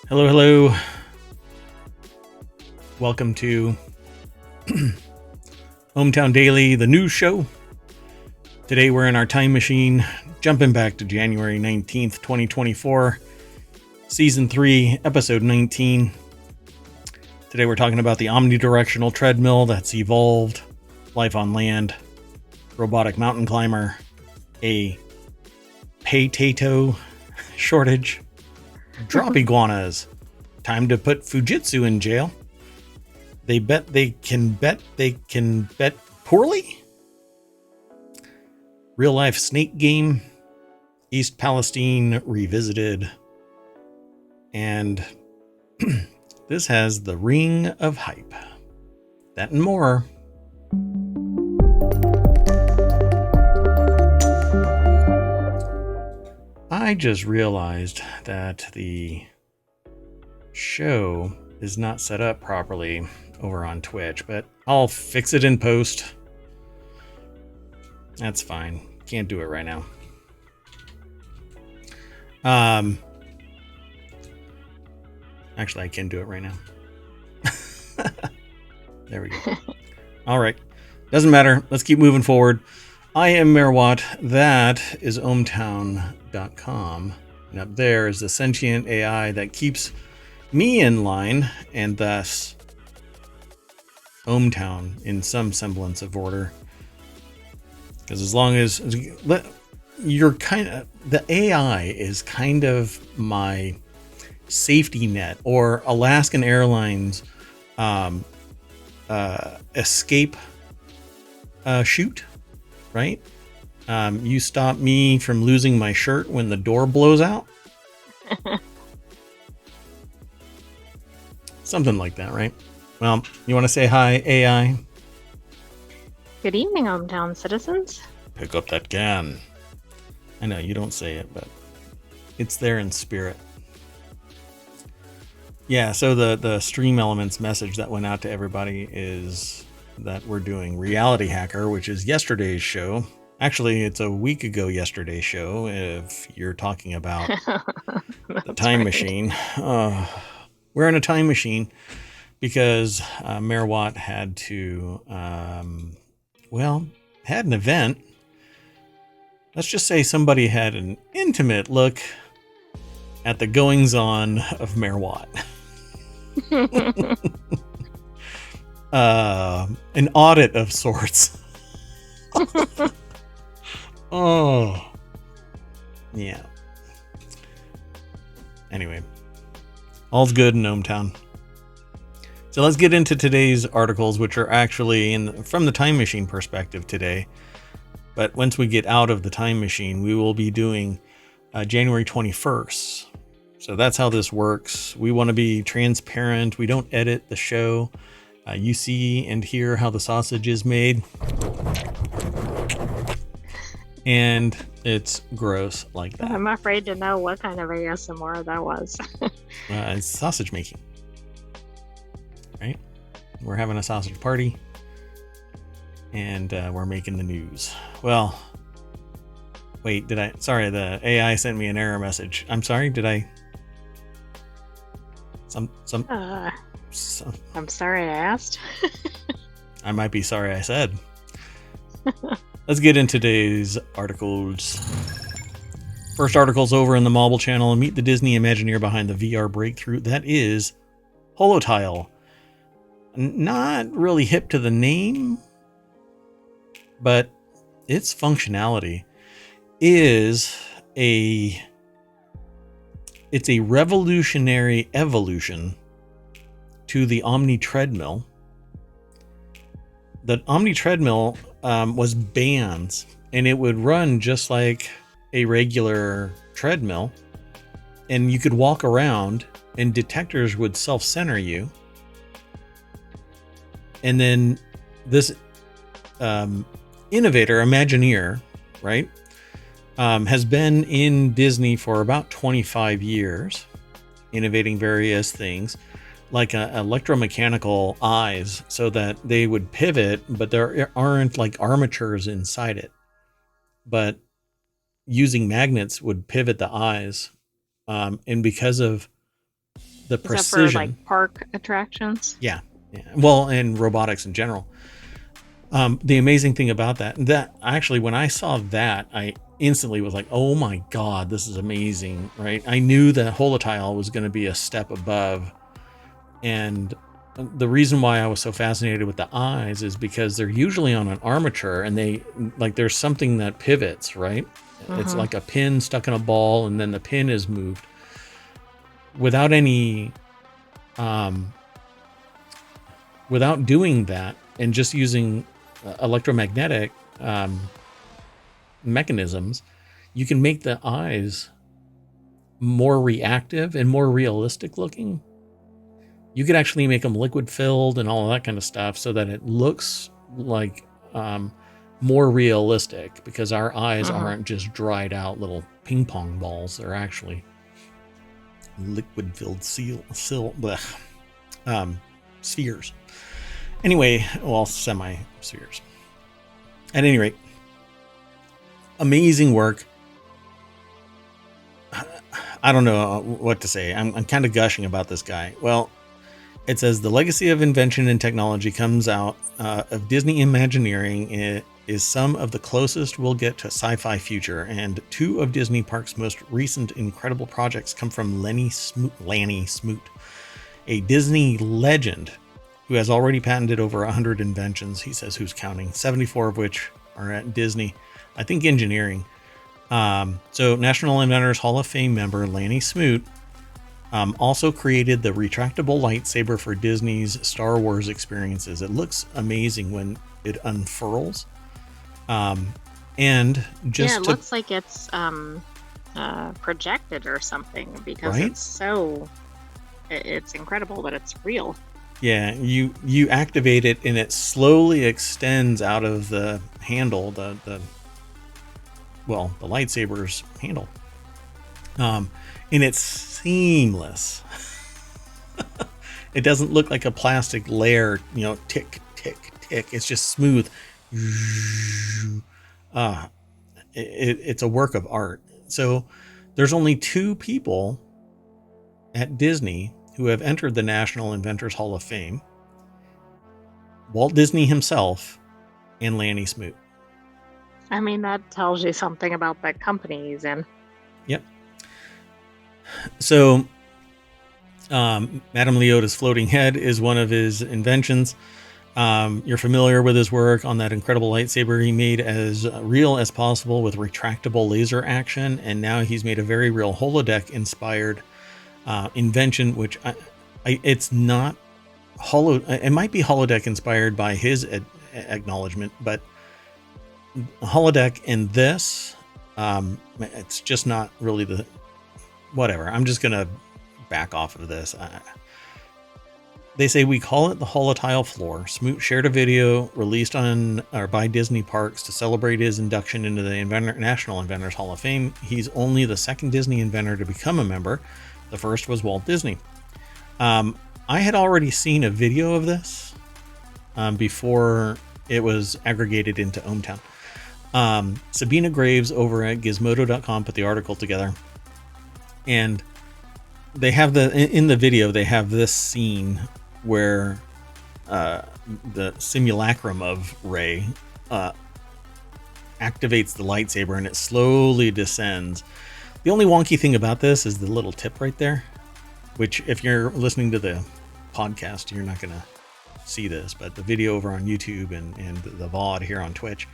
Hello, hello. Welcome to ohmTown Daily, the news show. Today we're in our time machine, jumping back to January 19th, 2024, Season 3, Episode 19. Today we're talking about the omnidirectional treadmill that's evolved, life on land, robotic mountain climber, a PAtato shortage, drop iguanas, time to put Fujitsu in jail. They bet they can bet poorly. Real life snake game, East Palestine revisited, and this has the ring of hype. That and more. I just realized that the show is not set up properly over on Twitch, but I'll fix it in post. That's fine. Can't do it right now. Actually, I can do it right now. There we go. All right. Doesn't matter. Let's keep moving forward. I am Mayor Watt. That is ohmTown.com. And up there is the sentient AI that keeps me in line, and thus ohmTown in some semblance of order. Because as long as you're the AI is kind of my safety net, or Alaskan Airlines escape chute, right? You stop me from losing my shirt when the door blows out. Something like that, right? Well, you want to say hi, AI? Good evening, ohmTown citizens. Pick up that can. I know you don't say it, but it's there in spirit. Yeah, so the Stream Elements message that went out to everybody is that we're doing Reality Hacker, which is yesterday's show. Actually, it's a week ago yesterday's show, if you're talking about the time machine. We're in a time machine because Mayor Watt had to, had an event. Let's just say somebody had an intimate look at the goings-on of Mayor Watt. An audit of sorts. Oh. Yeah. Anyway. All's good in ohmTown. So let's get into today's articles, which are actually from the time machine perspective today. But once we get out of the time machine, we will be doing January 21st. So that's how this works. We want to be transparent. We don't edit the show. You see and hear how the sausage is made. And it's gross like that. I'm afraid to know what kind of ASMR that was. It's sausage making. Right? We're having a sausage party. And we're making the news. Well, wait, sorry, the AI sent me an error message. I'm sorry, did I? I'm sorry I asked. I might be sorry I said. Let's get into today's articles. First article's over in the Mobile channel, and meet the Disney Imagineer behind the VR breakthrough. That is Holotile. Not really hip to the name, but its functionality is it's a revolutionary evolution to the Omni Treadmill. The Omni Treadmill was bands, and it would run just like a regular treadmill, and you could walk around and detectors would self-center you. And then this innovator, Imagineer, right, has been in Disney for about 25 years, innovating various things like electromechanical eyes so that they would pivot, but there aren't like armatures inside it. But using magnets would pivot the eyes. And because of the Is that for precision. like park attractions? Yeah. Well, and robotics in general. The amazing thing about that actually, when I saw that, I instantly was like, oh my God, this is amazing, right? I knew that Holotile was going to be a step above. And the reason why I was so fascinated with the eyes is because they're usually on an armature, and there's something that pivots, right? It's like a pin stuck in a ball, and then the pin is moved without any, without doing that, and just using electromagnetic mechanisms. You can make the eyes more reactive and more realistic looking. You could actually make them liquid filled and all of that kind of stuff, so that it looks like more realistic, because our eyes aren't just dried out little ping pong balls. They're actually liquid filled spheres. Anyway, well, semi spheres. At any rate, amazing work. I don't know what to say. I'm kind of gushing about this guy. Well, it says the legacy of invention and technology comes out of Disney Imagineering. It is some of the closest we'll get to sci-fi future, and two of Disney Parks' most recent incredible projects come from Lanny Smoot, a Disney legend who has already patented over 100 inventions. He says who's counting, 74 of which are at Disney, I think engineering. So National Inventors Hall of Fame member Lanny Smoot also created the retractable lightsaber for Disney's Star Wars experiences. It looks amazing when it unfurls. And just it looks like it's projected or something, because right? it's incredible that it's real. Yeah, you activate it and it slowly extends out of the handle, the lightsaber's handle. And it's seamless. It doesn't look like a plastic layer, tick, tick, tick. It's just smooth. It's a work of art. So there's only two people at Disney who have entered the National Inventors Hall of Fame: Walt Disney himself and Lanny Smoot. I mean, that tells you something about that company he's in. Yep. So, Madame Leota's floating head is one of his inventions. You're familiar with his work on that incredible lightsaber he made as real as possible with retractable laser action, and now he's made a very real holodeck-inspired invention, which it's not it might be holodeck inspired by his acknowledgement, but holodeck and this, it's just not really the whatever. I'm just gonna back off of this. They say we call it the Holotile floor. Smoot shared a video released by Disney Parks to celebrate his induction into the National Inventors Hall of Fame. He's only the second Disney inventor to become a member. The first was Walt Disney. I had already seen a video of this before it was aggregated into ohmTown. Sabina Graves over at Gizmodo.com put the article together, and they have in the video they have this scene where the simulacrum of Rey activates the lightsaber and it slowly descends. The only wonky thing about this is the little tip right there, which if you're listening to the podcast, you're not going to see this, but the video over on YouTube and the VOD here on Twitch,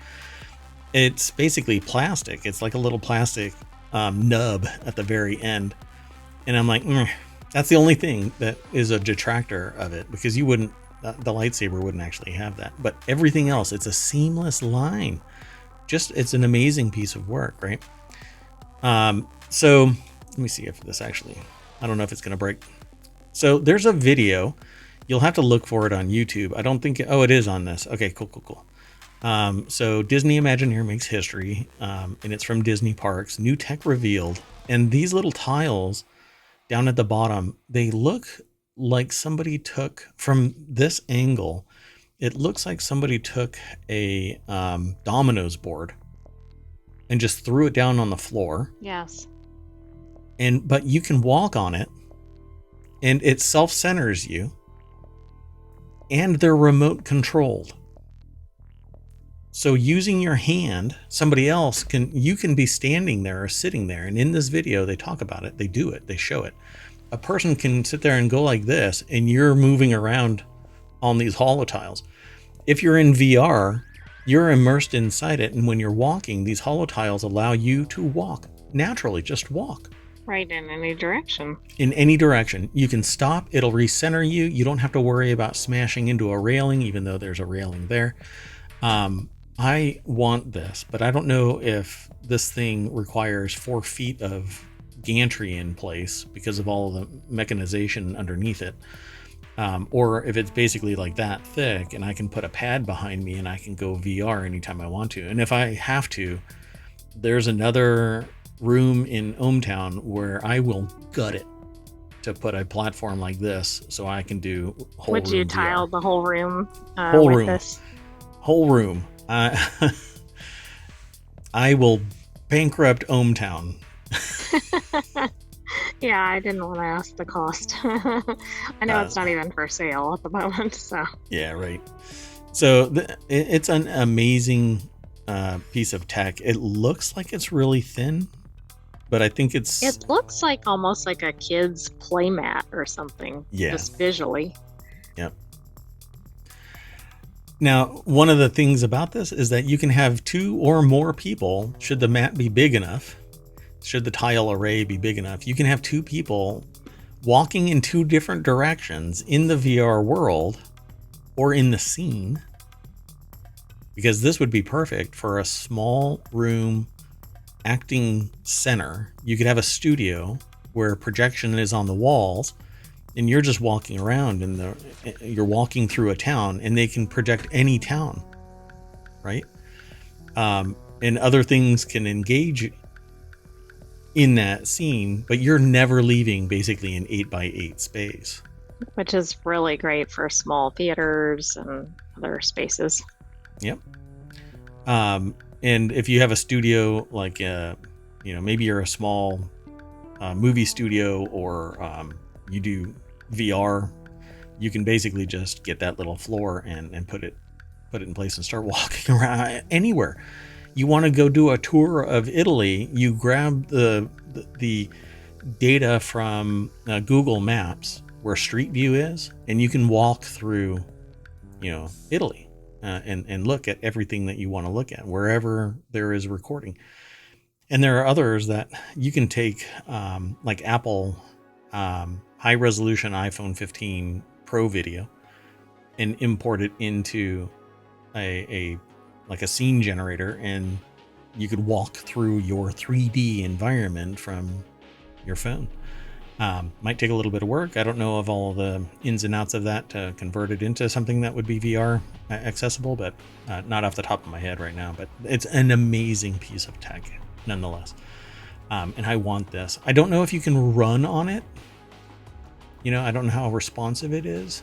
it's basically plastic. It's like a little plastic nub at the very end. And I'm like, that's the only thing that is a detractor of it, because you wouldn't, the lightsaber wouldn't actually have that. But everything else, it's a seamless line. It's an amazing piece of work, right? So let me see if this actually, I don't know if it's going to break. So there's a video. You'll have to look for it on YouTube. I don't think, it is on this. Okay, cool. So Disney Imagineer makes history, and it's from Disney Parks. New tech revealed. And these little tiles down at the bottom, they look like somebody took, from this angle, it looks like somebody took a Domino's board and just threw it down on the floor. Yes. But you can walk on it, and it self-centers you, and they're remote controlled. So using your hand, you can be standing there or sitting there. And in this video, they talk about it. They do it. They show it. A person can sit there and go like this, and you're moving around on these holotiles. If you're in VR, you're immersed inside it. And when you're walking, these holotiles allow you to walk naturally, just walk. Right, in any direction. In any direction. You can stop. It'll recenter you. You don't have to worry about smashing into a railing, even though there's a railing there. I want this, but I don't know if this thing requires 4 feet of gantry in place because of all the mechanization underneath it. Or if it's basically like that thick and I can put a pad behind me and I can go VR anytime I want to. And if I have to, there's another room in ohmTown where I will gut it to put a platform like this so I can do whole Would room you tile VR. the whole room Whole with room. this? Whole room. I will bankrupt ohmTown. Yeah, I didn't want to ask the cost. I know it's not even for sale at the moment, so. Yeah, right. So it's an amazing piece of tech. It looks like it's really thin, but I think It looks like almost like a kid's playmat or something. Yeah. Just visually. Yep. Now, one of the things about this is that you can have 2 or more people, should the mat be big enough, should the tile array be big enough, you can have 2 people walking in 2 different directions in the VR world or in the scene, because this would be perfect for a small room acting center. You could have a studio where projection is on the walls and you're just walking around you're walking through a town and they can project any town, right? And other things can engage in that scene, but you're never leaving basically an 8x8 space. Which is really great for small theaters and other spaces. Yep. And if you have a studio, like, maybe you're a small movie studio or you do VR, you can basically just get that little floor and put it in place and start walking around anywhere. You want to go do a tour of Italy, you grab the data from Google Maps where Street View is, and you can walk through, Italy and look at everything that you want to look at wherever there is recording. And there are others that you can take, like Apple high resolution iPhone 15 Pro video and import it into a scene generator, and you could walk through your 3D environment from your phone. Might take a little bit of work. I don't know of all the ins and outs of that to convert it into something that would be VR accessible, but not off the top of my head right now. But it's an amazing piece of tech nonetheless. And I want this. I don't know if you can run on it. I don't know how responsive it is,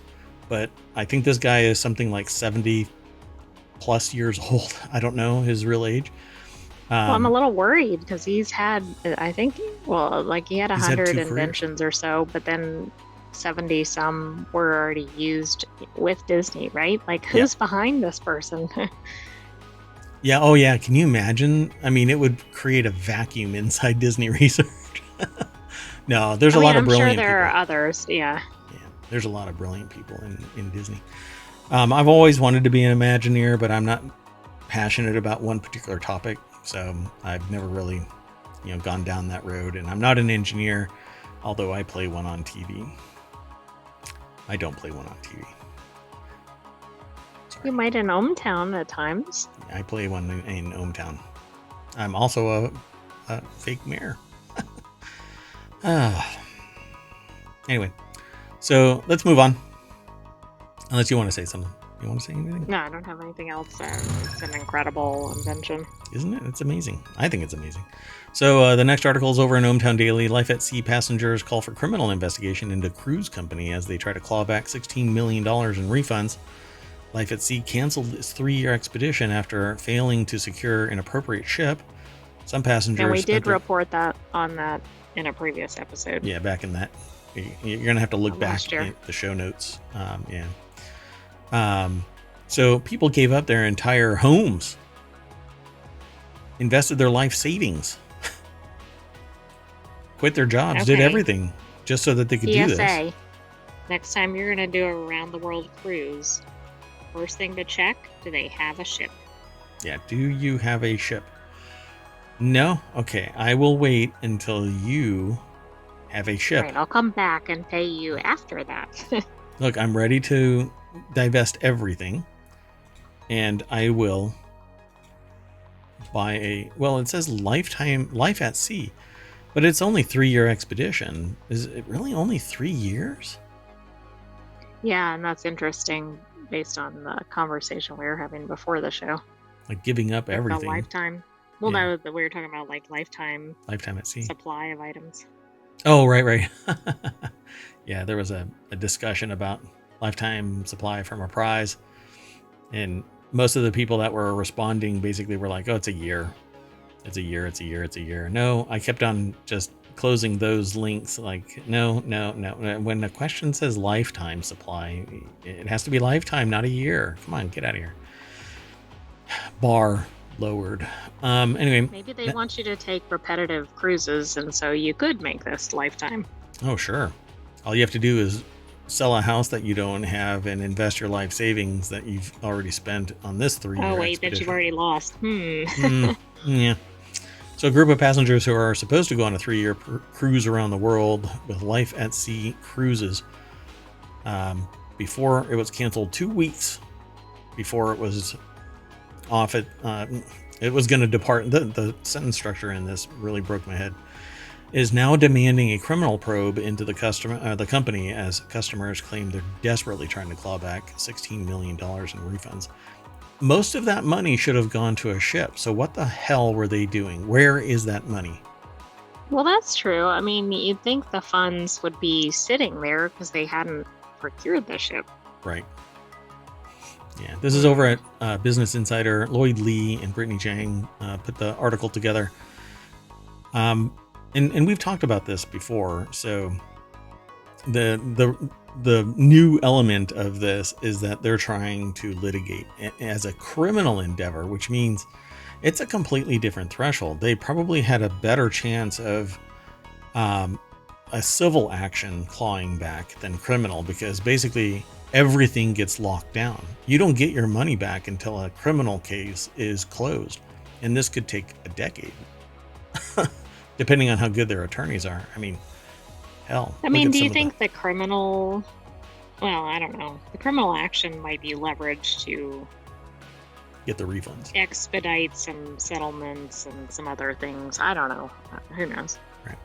but I think this guy is something like 70 plus years old. I don't know his real age. Well, I'm a little worried because he's had, I think, he had 100 inventions or so, but then 70 some were already used with Disney, right? Like, who's behind this person? Yeah. Oh, yeah. Can you imagine? I mean, it would create a vacuum inside Disney Research. No, there's a lot of brilliant people. I'm sure there are others. Yeah. Yeah. There's a lot of brilliant people in Disney. I've always wanted to be an Imagineer, but I'm not passionate about one particular topic. So I've never really, gone down that road. And I'm not an engineer, although I play one on TV. I don't play one on TV. Sorry. You might in ohmTown at times. I play one in ohmTown. I'm also a fake mayor. Anyway, so let's move on. Unless you want to say something. You want to say anything? No, I don't have anything else. It's an incredible invention. Isn't it? It's amazing. I think it's amazing. So the next article is over in ohmTown Daily. Life at Sea passengers call for criminal investigation into cruise company as they try to claw back $16 million in refunds. Life at Sea canceled its 3-year expedition after failing to secure an appropriate ship. Some passengers... And we did report that on that in a previous episode. Yeah, back in that You're gonna have to look back at the show notes. So people gave up their entire homes, invested their life savings, quit their jobs, did everything just so that they could do this. Next time you're going to do a around the world cruise, first thing to check, do they have a ship? Yeah, do you have a ship? No? Okay, I will wait until you have a ship. Right, I'll come back and pay you after that. Look, I'm ready to divest everything, and I will buy it says lifetime life at sea, but it's only 3-year expedition. Is it really only 3 years? Yeah, and that's interesting based on the conversation we were having before the show. Like giving up everything. A lifetime. Well, no, we were talking about like lifetime at sea supply of items. Oh, right. Yeah, there was a discussion about lifetime supply from a prize, and most of the people that were responding basically were like, "Oh, it's a year. It's a year. It's a year. It's a year." No, I kept on just closing those links. Like, no. When the question says lifetime supply, it has to be lifetime, not a year. Come on, get out of here. Bar lowered. Anyway, maybe they want you to take repetitive cruises, and so you could make this lifetime. Oh, sure. All you have to do is sell a house that you don't have and invest your life savings that you've already spent on this 3-year Oh, wait, expedition. that you've already lost. Yeah. So a group of passengers who are supposed to go on a 3-year cruise around the world with Life at Sea Cruises, before it was canceled 2 weeks before it was off, it was going to depart. The sentence structure in this really broke my head. Is now demanding a criminal probe into the company, as customers claim they're desperately trying to claw back $16 million in refunds. Most of that money should have gone to a ship. So what the hell were they doing? Where is that money? Well, that's true. I mean, you'd think the funds would be sitting there because they hadn't procured the ship. Right. Yeah, this is over at Business Insider. Lloyd Lee and Brittany Chang put the article together. And we've talked about this before. So the new element of this is that they're trying to litigate as a criminal endeavor, which means it's a completely different threshold. They probably had a better chance of a civil action clawing back than criminal, because basically everything gets locked down. You don't get your money back until a criminal case is closed. And this could take a decade, depending on how good their attorneys are. I mean, hell. I mean, do you think the criminal, well, I don't know, the criminal action might be leveraged to get the refunds, expedite some settlements and some other things? I don't know. Who knows? Right.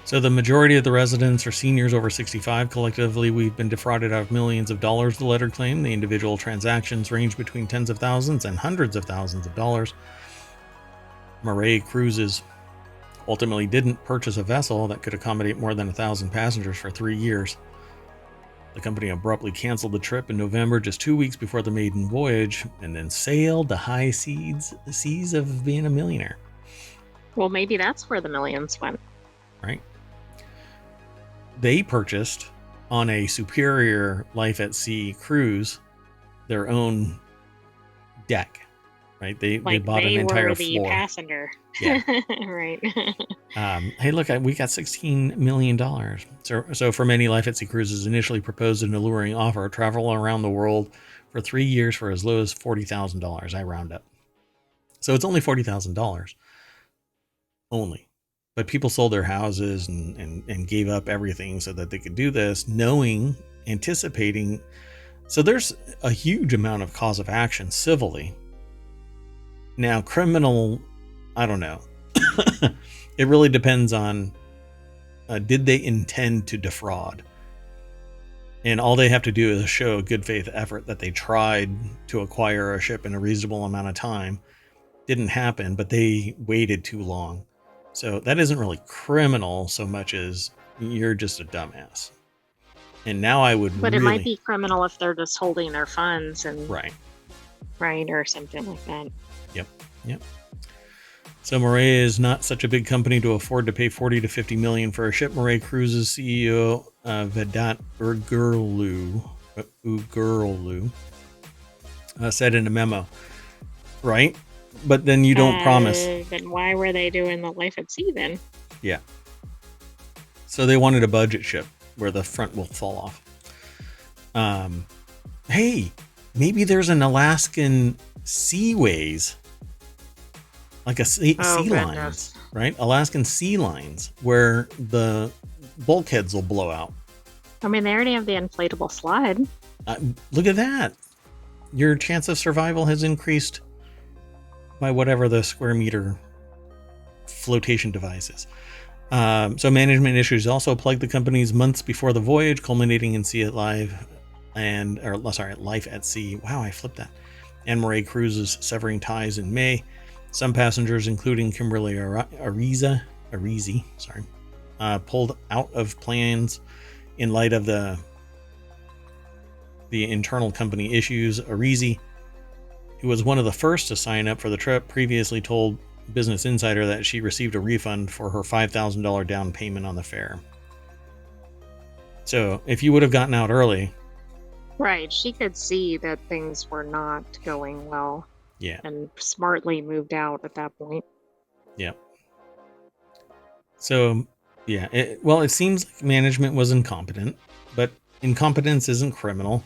So the majority of the residents are seniors over 65. Collectively, we've been defrauded out of millions of dollars, the letter claimed. The individual transactions range between tens of thousands and hundreds of thousands of dollars. Murray Cruises ultimately didn't purchase a vessel that could accommodate more than 1,000 passengers for 3 years. The company abruptly canceled the trip in November, just 2 weeks before the maiden voyage, and then sailed the high seas of being a millionaire. Well, maybe that's where the millions went. Right. They purchased on a superior Life at Sea cruise their own deck. Right, they bought an entire floor. Passenger. Yeah, right. Hey, look, we got $16 million. So for many, Life at Sea Cruises initially proposed an alluring offer: travel around the world for 3 years for as low as $40,000. I round up, so it's only $40,000 only. But people sold their houses and gave up everything so that they could do this, anticipating. So there's a huge amount of cause of action civilly. Now, criminal, I don't know. It really depends on, did they intend to defraud? And all they have to do is show a good faith effort that they tried to acquire a ship in a reasonable amount of time. Didn't happen, but they waited too long. So that isn't really criminal so much as you're just a dumbass. And now I would But it might be criminal if they're just holding their funds and right, or something like that. Yep. So Murray is not such a big company to afford to pay $40 to $50 million for a ship. Murray Cruises CEO Vedat Ugurlu said in a memo, right? But then you don't promise. Then why were they doing the life at sea then? Yeah. So they wanted a budget ship where the front will fall off. Hey, maybe there's an Alaskan seaways, like a sea lines, right? Alaskan sea lines where the bulkheads will blow out. I mean, they already have the inflatable slide. Look at that. Your chance of survival has increased by whatever the square meter flotation device is. So management issues also plagued the companies months before the voyage, culminating in Life at Sea. Wow, I flipped that. And Murray Cruises severing ties in May. Some passengers, including Kimberly Arizi, pulled out of plans in light of the internal company issues. Arizi, who was one of the first to sign up for the trip, previously told Business Insider that she received a refund for her $5,000 down payment on the fare. So if you would have gotten out early... Right, she could see that things were not going well. Yeah. And smartly moved out at that point. Yeah. So, yeah. It seems like management was incompetent, but incompetence isn't criminal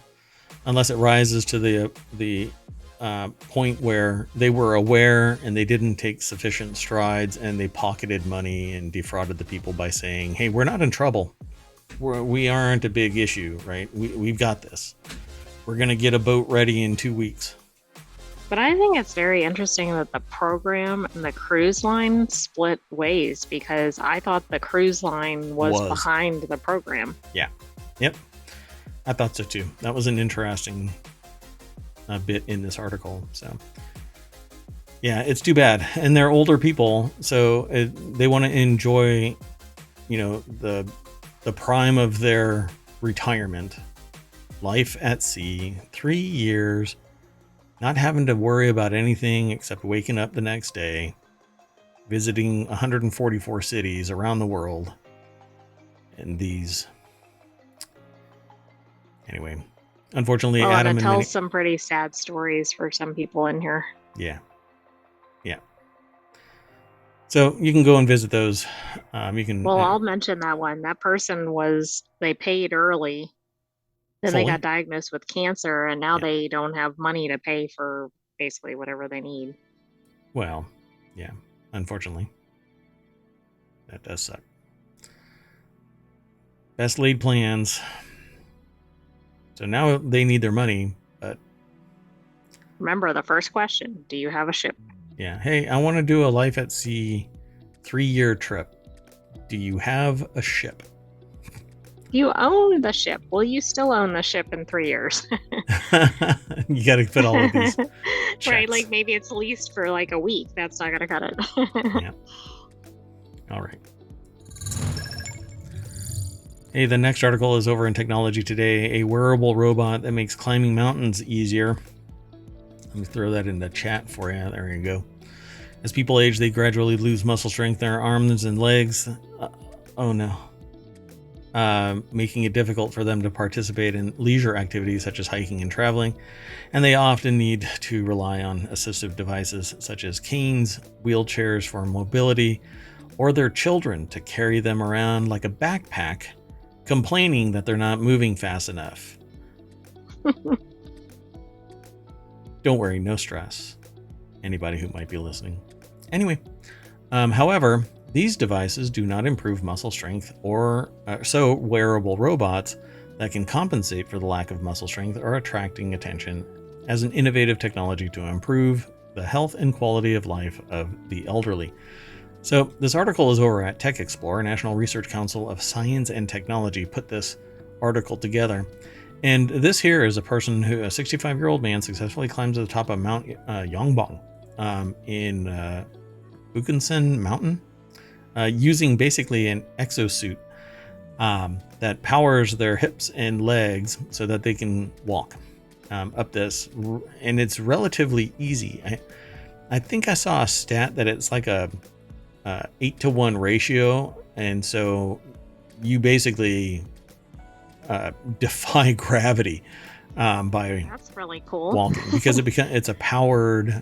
unless it rises to the point where they were aware and they didn't take sufficient strides and they pocketed money and defrauded the people by saying, hey, we're not in trouble. We aren't a big issue, right? We've got this. We're going to get a boat ready in 2 weeks. But I think it's very interesting that the program and the cruise line split ways, because I thought the cruise line was behind the program. Yeah. Yep. I thought so too. That was an interesting bit in this article. So yeah, it's too bad. And they're older people, so they want to enjoy, the prime of their retirement. Life at sea, 3 years, not having to worry about anything except waking up the next day, visiting 144 cities around the world. And anyway, unfortunately, Adam and tells some pretty sad stories for some people in here. Yeah. Yeah. So you can go and visit those. I'll mention that one. That person they paid early. Then they got diagnosed with cancer, and now they don't have money to pay for basically whatever they need. Well, yeah, unfortunately. That does suck. Best laid plans. So now they need their money, but... Remember the first question, do you have a ship? Yeah, hey, I want to do a Life at Sea 3-year trip. Do you have a ship? You own the ship. Will you still own the ship in 3 years? You got to fit all of these checks. Right, like maybe it's leased for like a week. That's not going to cut it. Yeah. All right. Hey, the next article is over in Technology Today. A wearable robot that makes climbing mountains easier. Let me throw that in the chat for you. There you go. As people age, they gradually lose muscle strength in their arms and legs. Oh no. Making it difficult for them to participate in leisure activities such as hiking and traveling, and they often need to rely on assistive devices such as canes, wheelchairs for mobility, or their children to carry them around like a backpack, complaining that they're not moving fast enough. Don't worry, no stress. Anybody who might be listening. Anyway, however, these devices do not improve muscle strength, so wearable robots that can compensate for the lack of muscle strength are attracting attention as an innovative technology to improve the health and quality of life of the elderly. So this article is over at Tech Explorer. National Research Council of Science and Technology put this article together. And this here is a 65-year-old man successfully climbs to the top of Mount Yongbong in Bukhansan Mountain. Using basically an exosuit that powers their hips and legs so that they can walk up this. And it's relatively easy. I think I saw a stat that it's like a 8-to-1 ratio. And so you basically defy gravity by that's really cool. walking, because it's a powered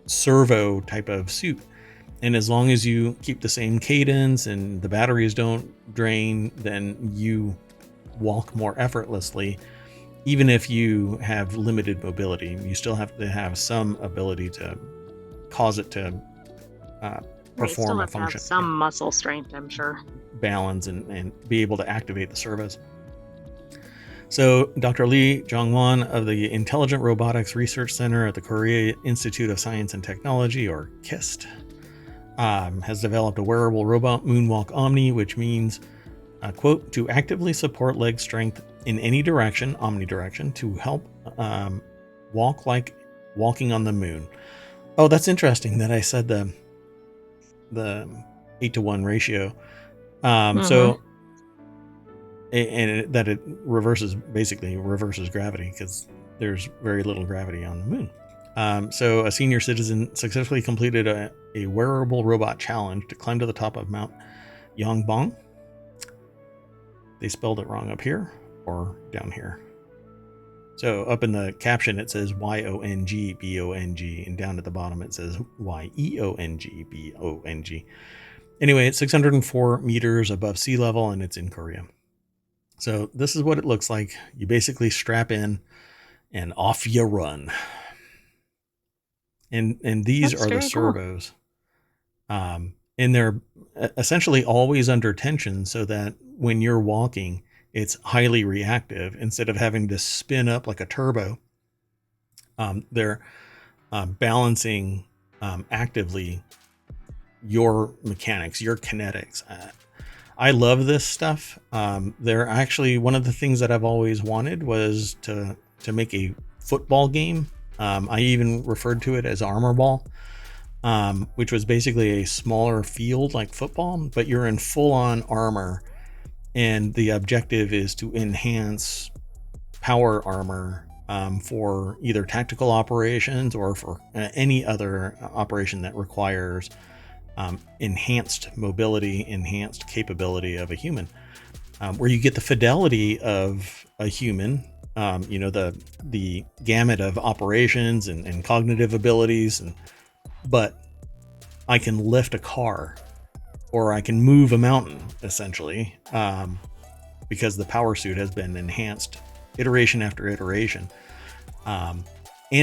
servo type of suit. And as long as you keep the same cadence and the batteries don't drain, then you walk more effortlessly. Even if you have limited mobility, you still have to have some ability to cause it to perform a function. Have some muscle strength, I'm sure. Balance and be able to activate the servos. So Dr. Lee Jongwon of the Intelligent Robotics Research Center at the Korea Institute of Science and Technology, or KIST, has developed a wearable robot moonwalk Omni, which means, quote, to actively support leg strength in any direction, omnidirection, to help walk like walking on the moon. Oh, that's interesting that I said the 8-to-1 ratio. So, and that it basically reverses gravity, because there's very little gravity on the moon. So a senior citizen successfully completed a wearable robot challenge to climb to the top of Mount Yongbong. They spelled it wrong up here or down here. So up in the caption, it says YONGBONG, and down at the bottom, it says YEONGBONG. Anyway, it's 604 meters above sea level, and it's in Korea. So this is what it looks like. You basically strap in and off you run. And these That's are the servos. Cool. And they're essentially always under tension, so that when you're walking, it's highly reactive. Instead of having to spin up like a turbo, they're balancing actively your mechanics, your kinetics. I love this stuff. They're actually, one of the things that I've always wanted was to make a football game. I even referred to it as Armor Ball, which was basically a smaller field like football, but you're in full-on armor, and the objective is to enhance power armor for either tactical operations or for any other operation that requires enhanced mobility, enhanced capability of a human, where you get the fidelity of a human, the gamut of operations and cognitive abilities, but I can lift a car, or I can move a mountain, essentially, because the power suit has been enhanced iteration after iteration. And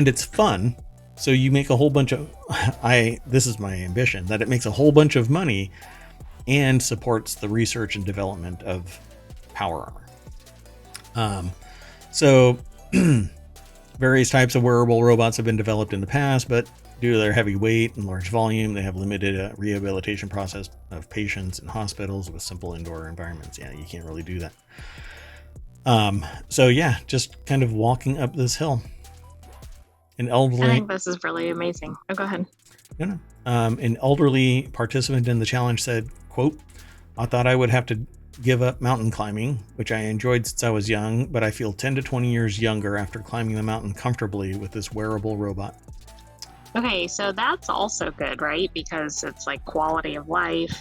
it's fun. So you make a whole bunch of, this is my ambition, that it makes a whole bunch of money and supports the research and development of power armor. So various types of wearable robots have been developed in the past, but due to their heavy weight and large volume, they have limited rehabilitation process of patients in hospitals with simple indoor environments. Yeah, you can't really do that. So yeah, just kind of walking up this hill. An elderly, I think this is really amazing. Oh, go ahead. No. An elderly participant in the challenge said, quote, I thought I would have to give up mountain climbing, which I enjoyed since I was young, but I feel 10 to 20 years younger after climbing the mountain comfortably with this wearable robot. Okay, so that's also good, right? Because it's like quality of life.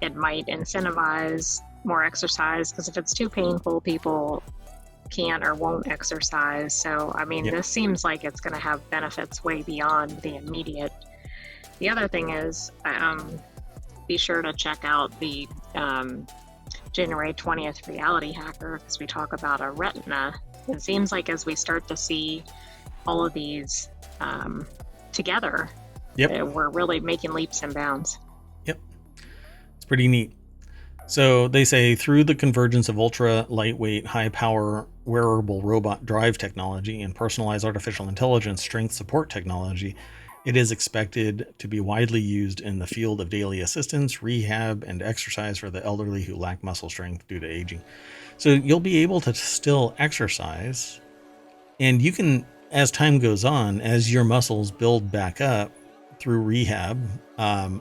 It might incentivize more exercise, because if it's too painful, people can't or won't exercise. So, I mean, This seems like it's going to have benefits way beyond the immediate. The other thing is, be sure to check out the January 20th Reality Hacker, because we talk about a retina. It seems like as we start to see all of these together, we're really making leaps and bounds. Yep. It's pretty neat. So they say through the convergence of ultra lightweight, high power wearable robot drive technology and personalized artificial intelligence strength support technology, it is expected to be widely used in the field of daily assistance, rehab, and exercise for the elderly who lack muscle strength due to aging. So you'll be able to still exercise, and you can, as time goes on, as your muscles build back up through rehab,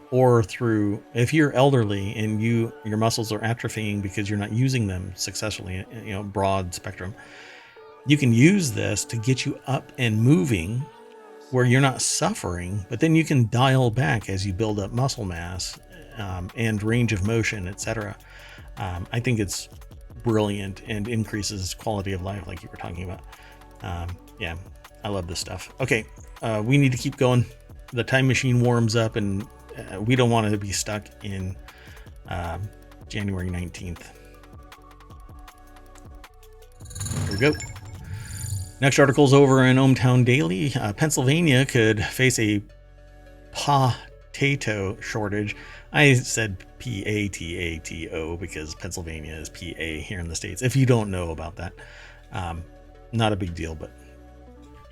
or through, if you're elderly and your muscles are atrophying because you're not using them successfully, broad spectrum, you can use this to get you up and moving where you're not suffering, but then you can dial back as you build up muscle mass and range of motion, etc. I think it's brilliant and increases quality of life, like you were talking about. Yeah, I love this stuff. Okay, we need to keep going. The time machine warms up, and we don't want to be stuck in January 19th. Here we go. Next article's over in ohmTown Daily. Pennsylvania could face a PAtato shortage. I said PAtato because Pennsylvania is PA here in the States. If you don't know about that, not a big deal, but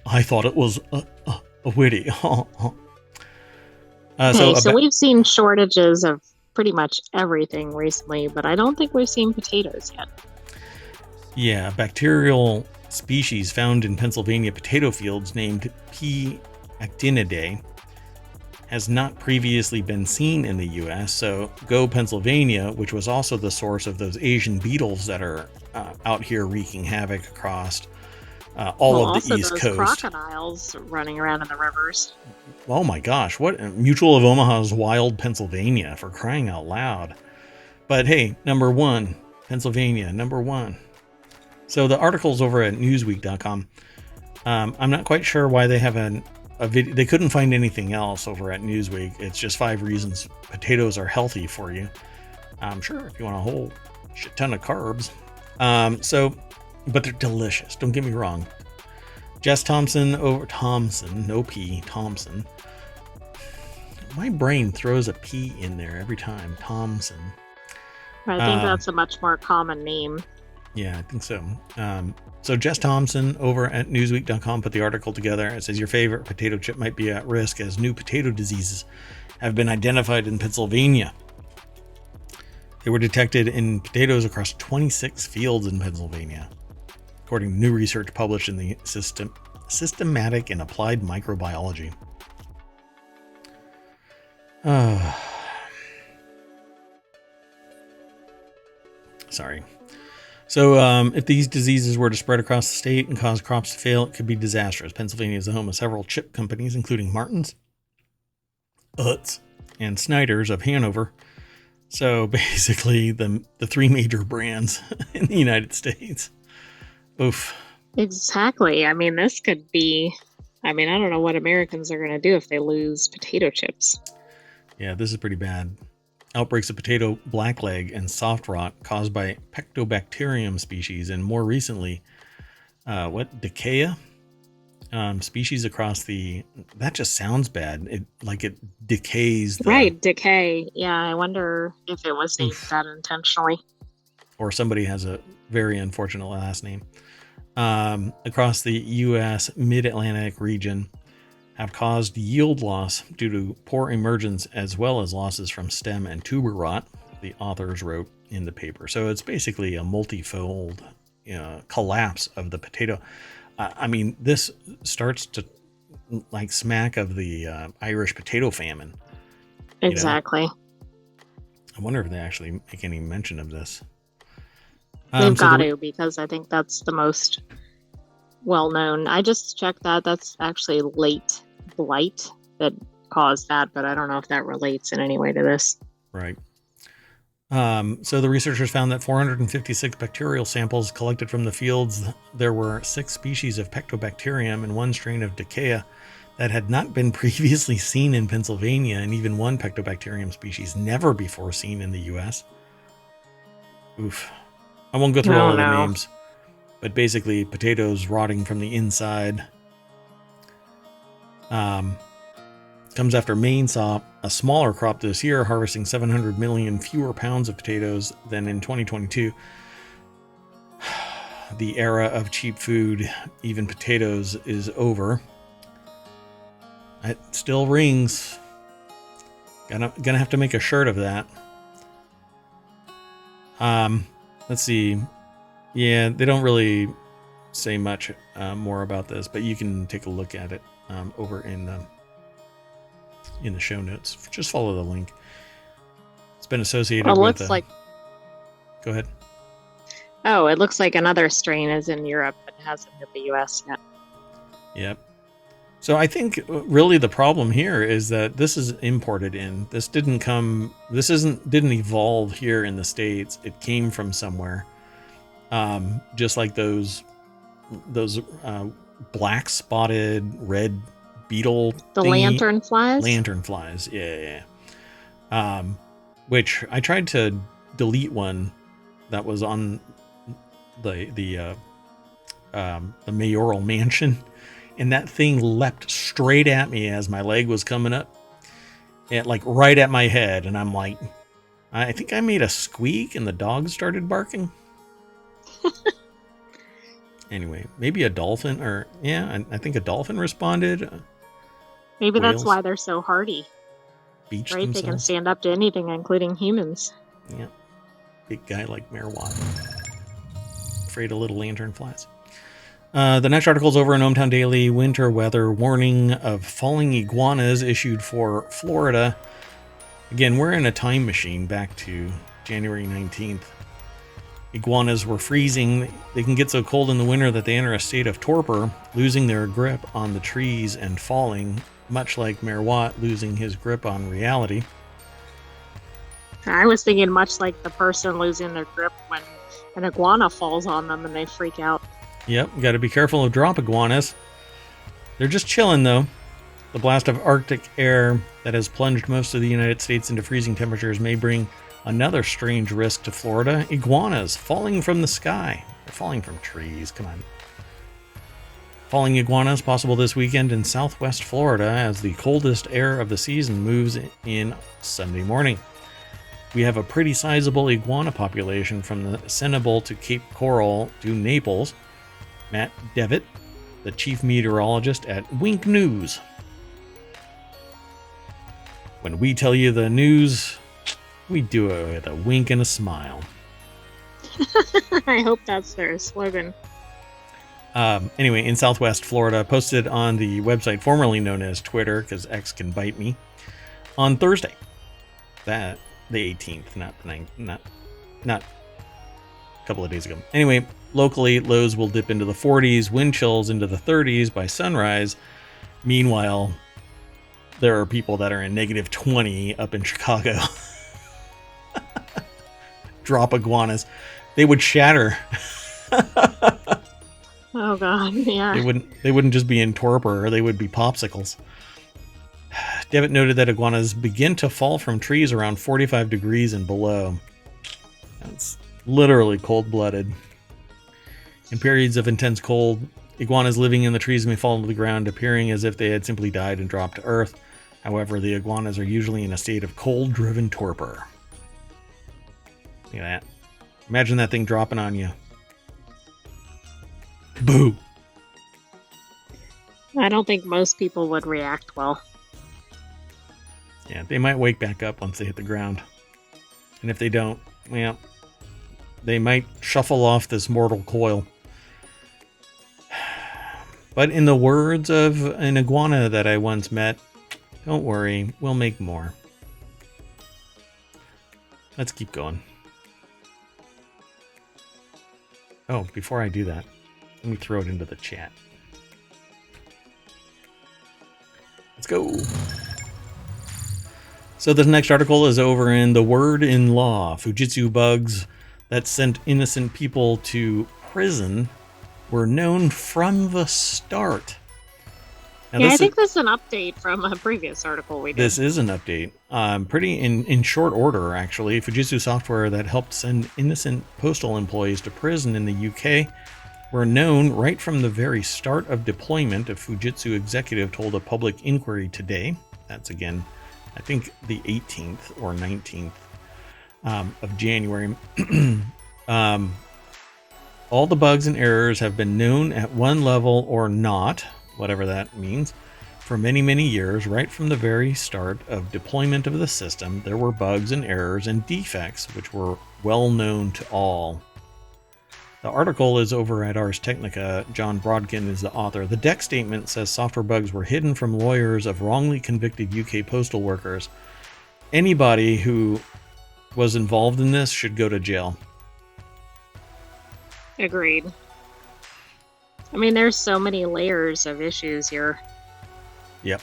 I thought it was witty. So we've seen shortages of pretty much everything recently, but I don't think we've seen potatoes yet. Yeah, bacterial species found in Pennsylvania potato fields named P. actinidae has not previously been seen in the U.S., so go Pennsylvania, which was also the source of those Asian beetles that are out here wreaking havoc across all of the East Coast. Crocodiles running around in the rivers. Oh my gosh, what Mutual of Omaha's wild Pennsylvania, for crying out loud. But hey, number one, Pennsylvania, number one. So the article's over at newsweek.com. I'm not quite sure why they have a video. They couldn't find anything else over at Newsweek. It's just 5 reasons potatoes are healthy for you. I'm sure if you want a whole shit ton of carbs. But they're delicious. Don't get me wrong. Jess Thompson over Thompson, no P, Thompson. My brain throws a P in there every time. Thompson. I think that's a much more common name. Yeah, I think so. So Jess Thompson over at newsweek.com put the article together. It says your favorite potato chip might be at risk as new potato diseases have been identified in Pennsylvania. They were detected in potatoes across 26 fields in Pennsylvania, according to new research published in the Systematic and Applied Microbiology. Sorry. So if these diseases were to spread across the state and cause crops to fail, it could be disastrous. Pennsylvania is the home of several chip companies, including Martin's, Utz, and Snyder's of Hanover. So basically the 3 major brands in the United States. Oof. Exactly. I mean, this could be, I don't know what Americans are going to do if they lose potato chips. Yeah, this is pretty bad. Outbreaks of potato blackleg and soft rot caused by Pectobacterium species, and more recently, Dicea species across the. That just sounds bad. It decays. Right, decay. Yeah, I wonder if it was named that intentionally, or somebody has a very unfortunate last name. Across the U.S. Mid-Atlantic region, have caused yield loss due to poor emergence as well as losses from stem and tuber rot, the authors wrote in the paper. So it's basically a multifold collapse of the potato. This starts to like smack of the Irish potato famine. Exactly. I wonder if they actually make any mention of this. They've got to, because I think that's the most well-known. I just checked that. That's actually late blight that caused that, but I don't know if that relates in any way to this. Right. So the researchers found that 456 bacterial samples collected from the fields, there were 6 species of Pectobacterium and 1 strain of Dicea that had not been previously seen in Pennsylvania, and even 1 Pectobacterium species never before seen in the U.S. Oof. I won't go through all of the names, but basically potatoes rotting from the inside. Comes after Maine saw a smaller crop this year, harvesting 700 million fewer pounds of potatoes than in 2022. The era of cheap food, even potatoes, is over. It still rings. Gonna have to make a shirt of that. Let's see. Yeah, they don't really say much more about this, but you can take a look at it over in the show notes. Just follow the link. It's been associated with. Looks like. Go ahead. Oh, it looks like another strain is in Europe, but hasn't hit the U.S. yet. Yep. So I think really the problem here is that this is imported in. This didn't evolve here in the States. It came from somewhere. Just like those black spotted red beetle the thingy. lantern flies. Lantern flies, yeah. Which I tried to delete one that was on the mayoral mansion, and that thing leapt straight at me as my leg was coming up, and like right at my head, and I'm like, I think I made a squeak, and the dog started barking. Anyway, maybe a dolphin, or I think a dolphin responded. Maybe whales. That's why they're so hardy. Beached right? themselves. They can stand up to anything, including humans. Yeah. Big guy like Mayor Watt. Afraid of little lantern flies. The next article is over in ohmTown Daily. Winter weather warning of falling iguanas issued for Florida. Again, we're in a time machine back to January 19th. Iguanas were freezing. They can get so cold in the winter that they enter a state of torpor, losing their grip on the trees and falling, much like Mayor Watt losing his grip on reality. I was thinking much like the person losing their grip when an iguana falls on them and they freak out. Yep, got to be careful of drop iguanas. They're just chilling, though. The blast of Arctic air that has plunged most of the United States into freezing temperatures may bring another strange risk to Florida. Iguanas falling from the sky. They're falling from trees, come on. Falling iguanas possible this weekend in southwest Florida as the coldest air of the season moves in Sunday morning. We have a pretty sizable iguana population from the Sentinel to Cape Coral to Naples. Matt Devitt, the chief meteorologist at Wink News. When we tell you the news, we do it with a wink and a smile. I hope that's their slogan. Anyway, in Southwest Florida, posted on the website formerly known as Twitter, because X can bite me, on Thursday. The 18th, not a couple of days ago. Anyway, locally, lows will dip into the 40s, wind chills into the 30s by sunrise. Meanwhile, there are people that are in negative 20 up in Chicago. Drop iguanas. They would shatter. Oh god, yeah. They wouldn't just be in torpor, they would be popsicles. Devitt noted that iguanas begin to fall from trees around 45 degrees and below. That's literally cold-blooded. In periods of intense cold, iguanas living in the trees may fall to the ground, appearing as if they had simply died and dropped to earth. However, the iguanas are usually in a state of cold-driven torpor. Look at that. Imagine that thing dropping on you. Boo! I don't think most people would react well. Yeah, they might wake back up once they hit the ground. And if they don't, well, they might shuffle off this mortal coil. But in the words of an iguana that I once met, don't worry, we'll make more. Let's keep going. Oh, before I do that, let me throw it into the chat. Let's go. So this next article is over in The Word in Law. Fujitsu bugs that sent innocent people to prison were known from the start. Now, I think this is an update from a previous article we did. This is an update. Pretty in short order, actually. Fujitsu software that helped send innocent postal employees to prison in the UK were known right from the very start of deployment, a Fujitsu executive told a public inquiry today. That's, again, I think the 18th or 19th of January. All the bugs and errors have been known at one level or not, whatever that means, for many, many years. Right from the very start of deployment of the system, there were bugs and errors and defects which were well known to all. The article is over at Ars Technica. John Brodkin is the author. The deck statement says software bugs were hidden from lawyers of wrongly convicted UK postal workers. Anybody who was involved in this should go to jail. Agreed. I mean, there's so many layers of issues here. Yep.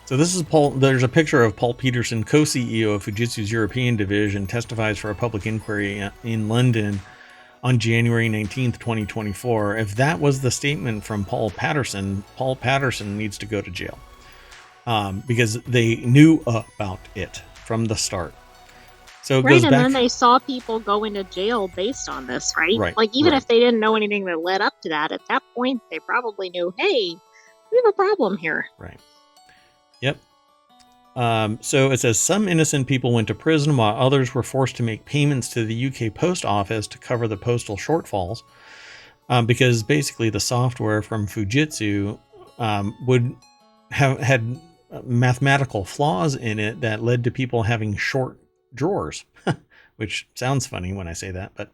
So this is Paul. There's a picture of Paul Peterson, co-CEO of Fujitsu's European division, testifies for a public inquiry in London on January 19th, 2024. If that was the statement from Paul Patterson needs to go to jail because they knew about it from the start. So it right, goes and back. then they saw people going to jail based on this, right? Right, Like, even right. if they didn't know anything that led up to that, at that point, they probably knew, hey, we have a problem here. Right. Yep. So it says some innocent people went to prison while others were forced to make payments to the UK Post Office to cover the postal shortfalls because basically the software from Fujitsu would have had mathematical flaws in it that led to people having short drawers, which sounds funny when I say that, but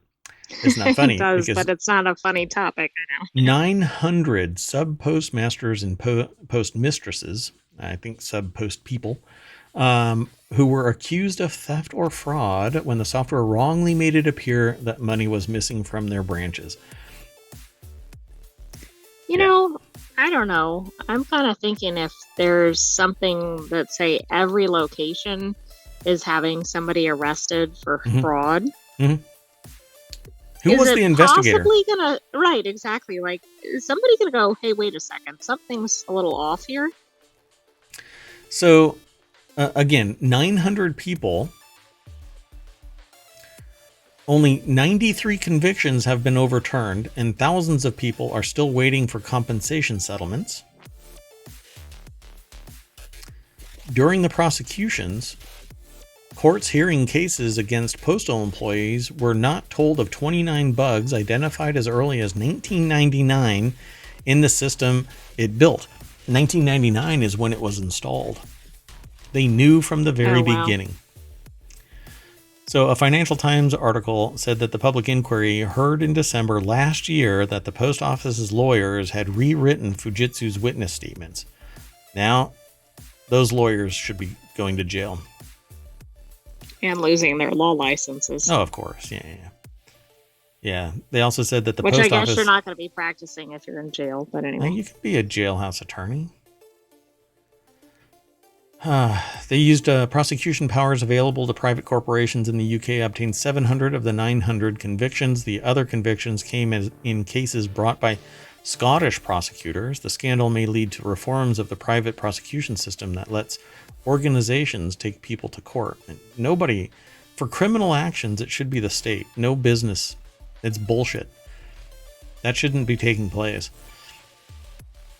it's not funny. It does, because but it's not a funny topic, I know. 900 sub postmasters and post mistresses, I think sub post people, who were accused of theft or fraud when the software wrongly made it appear that money was missing from their branches. You know, I don't know. I'm kind of thinking if there's something that, say, every location is having somebody arrested for fraud. Mm-hmm. Who was the investigator? Possibly gonna, right, exactly. Like, is somebody gonna go, hey, wait a second, something's a little off here? So, again, 900 people. Only 93 convictions have been overturned, and thousands of people are still waiting for compensation settlements. During the prosecutions, courts hearing cases against postal employees were not told of 29 bugs identified as early as 1999 in the system it built. 1999 is when it was installed. They knew from the very beginning. So a Financial Times article said that the public inquiry heard in December last year that the post office's lawyers had rewritten Fujitsu's witness statements. Now, those lawyers should be going to jail. And losing their law licenses. Oh, of course. Yeah. They also said that the Which post I guess office... you're not going to be practicing if you're in jail, but anyway. You could be a jailhouse attorney. They used prosecution powers available to private corporations in the UK, obtained 700 of the 900 convictions. The other convictions came in cases brought by Scottish prosecutors. The scandal may lead to reforms of the private prosecution system that lets organizations take people to court. And nobody, for criminal actions, it should be the state. No business. It's bullshit. That shouldn't be taking place.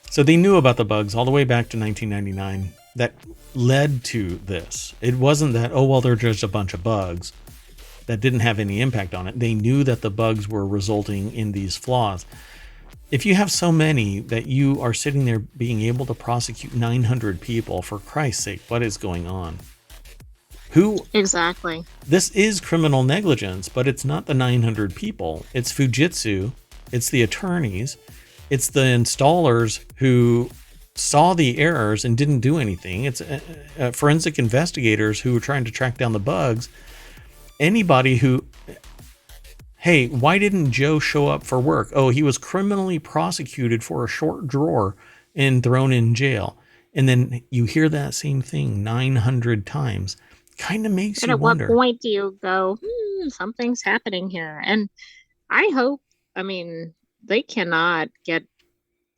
So they knew about the bugs all the way back to 1999. That led to this. It wasn't that, oh, well, they're just a bunch of bugs that didn't have any impact on it. They knew that the bugs were resulting in these flaws. If you have so many that you are sitting there being able to prosecute 900 people, for Christ's sake, what is going on? Exactly. This is criminal negligence, but it's not the 900 people. It's Fujitsu. It's the attorneys. It's the installers who saw the errors and didn't do anything. It's forensic investigators who were trying to track down the bugs. Anybody who, hey, why didn't Joe show up for work? Oh, he was criminally prosecuted for a short drawer and thrown in jail. And then you hear that same thing 900 times. Kind of makes you wonder. At what point do you go, something's happening here? And I hope, they cannot get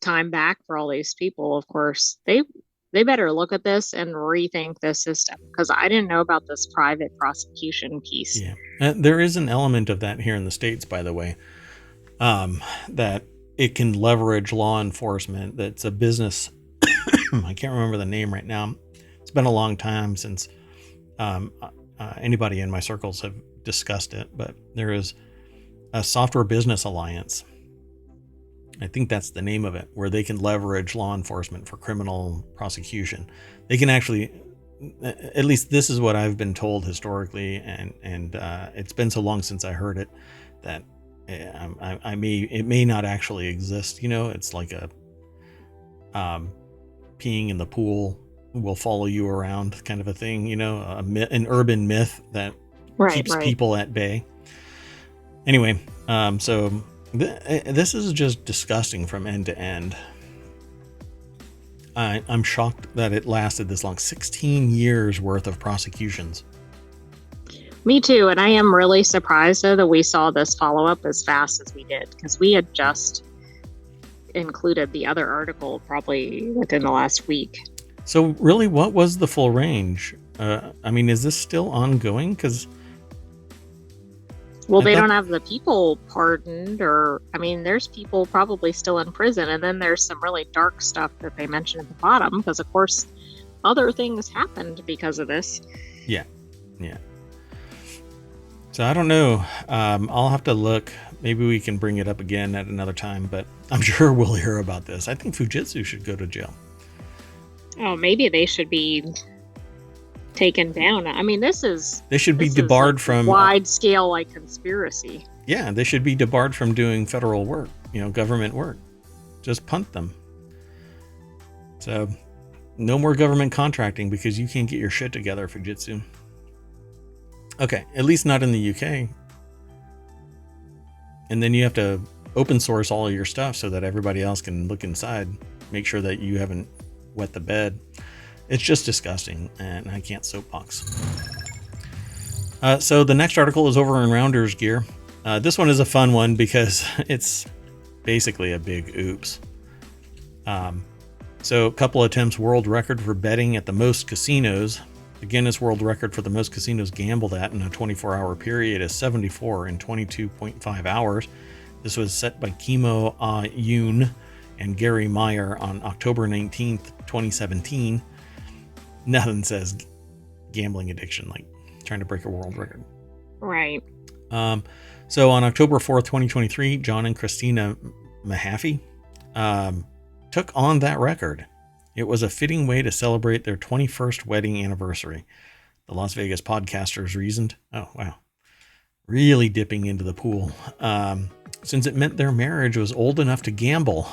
time back for all these people. Of course, they better look at this and rethink the system, because I didn't know about this private prosecution piece. Yeah, there is an element of that here in the States, by the way, that it can leverage law enforcement. That's a business. I can't remember the name right now. It's been a long time since anybody in my circles have discussed it, but there is a Software Business Alliance. I think that's the name of it, where they can leverage law enforcement for criminal prosecution. They can actually, at least this is what I've been told historically, and it's been so long since I heard it that it may not actually exist. It's like a peeing in the pool will follow you around kind of a thing. An urban myth that keeps people at bay. Anyway, so. This is just disgusting from end to end. I'm shocked that it lasted this long. 16 years worth of prosecutions. Me too. And I am really surprised, though, that we saw this follow-up as fast as we did, because we had just included the other article probably within the last week. So really, what was the full range? I mean, is this still ongoing? Because... Well, they don't have the people pardoned, or, I mean, there's people probably still in prison, and then there's some really dark stuff that they mention at the bottom, because, of course, other things happened because of this. Yeah. So I don't know. I'll have to look. Maybe we can bring it up again at another time, but I'm sure we'll hear about this. I think Fujitsu should go to jail. Oh, maybe they should be taken down. I mean, they should be debarred from wide scale, like, conspiracy. Yeah, they should be debarred from doing federal work, government work. Just punt them. So no more government contracting because you can't get your shit together, Fujitsu. Okay, at least not in the UK. And then you have to open source all of your stuff so that everybody else can look inside, make sure that you haven't wet the bed. It's just disgusting, and I can't soapbox. So the next article is over in Rounders Gear. This one is a fun one because it's basically a big oops. So a couple attempts world record for betting at the most casinos. The Guinness World Record for the most casinos gambled at in a 24-hour period is 74 in 22.5 hours. This was set by Kimo Yoon and Gary Meyer on October 19th, 2017. Nothing says gambling addiction like trying to break a world record. Right. So on October 4th, 2023, John and Christina Mahaffey took on that record. It was a fitting way to celebrate their 21st wedding anniversary. The Las Vegas podcasters reasoned. Oh, wow. Really dipping into the pool. Since it meant their marriage was old enough to gamble.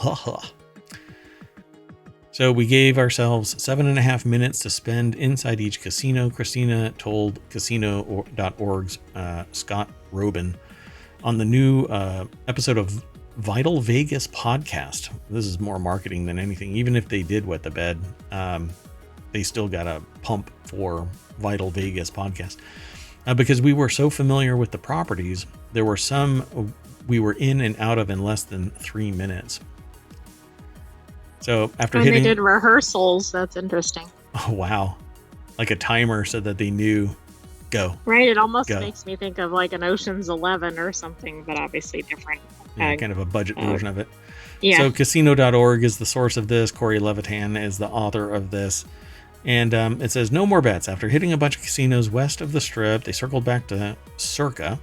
So we gave ourselves 7.5 minutes to spend inside each casino. Christina told Casino.org's Scott Robin on the new episode of Vital Vegas podcast. This is more marketing than anything. Even if they did wet the bed, they still got a pump for Vital Vegas podcast. Because we were so familiar with the properties, there were some we were in and out of in less than 3 minutes. So after they did rehearsals, that's interesting. Oh, wow. Like a timer so that they knew, go. Right, it almost makes me think of like an Ocean's 11 or something, but obviously different. Yeah, kind of a budget version of it. Yeah. So Casino.org is the source of this. Corey Levitan is the author of this. And it says, no more bets. After hitting a bunch of casinos west of the Strip, they circled back to Circa,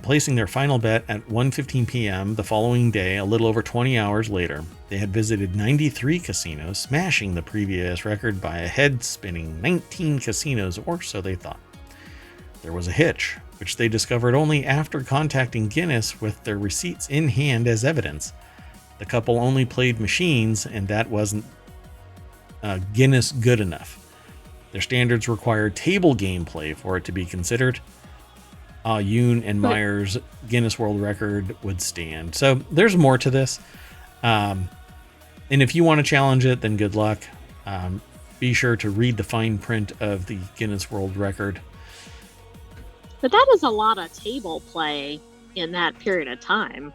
placing their final bet at 1:15 p.m. the following day, a little over 20 hours later. They had visited 93 casinos, smashing the previous record by a head-spinning 19 casinos, or so they thought. There was a hitch, which they discovered only after contacting Guinness with their receipts in hand as evidence. The couple only played machines, and that wasn't Guinness good enough. Their standards required table gameplay for it to be considered. Yoon and Meyer's Guinness World Record would stand. So there's more to this. And if you want to challenge it, then good luck. Be sure to read the fine print of the Guinness World Record. But that is a lot of table play in that period of time,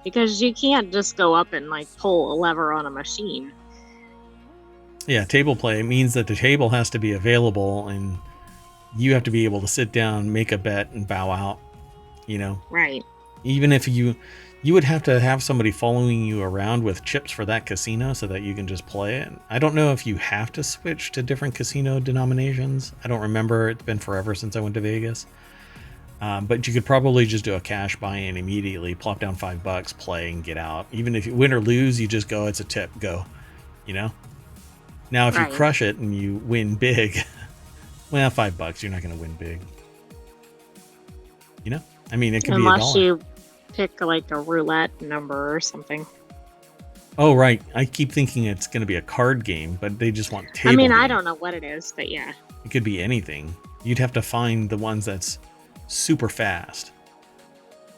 because you can't just go up and like pull a lever on a machine. Yeah, table play means that the table has to be available and you have to be able to sit down, make a bet, and bow out, Right. Even if you would have to have somebody following you around with chips for that casino so that you can just play it. I don't know if you have to switch to different casino denominations. I don't remember. It's been forever since I went to Vegas. But you could probably just do a cash buy-in immediately, plop down $5, play, and get out. Even if you win or lose, you just go, it's a tip, go, Now, if you crush it and you win big, well, $5, you're not going to win big. I mean, it could be $1. Unless you pick like a roulette number or something. Oh, right. I keep thinking it's going to be a card game, but they just want table game. I don't know what it is, but yeah. It could be anything. You'd have to find the ones that's super fast.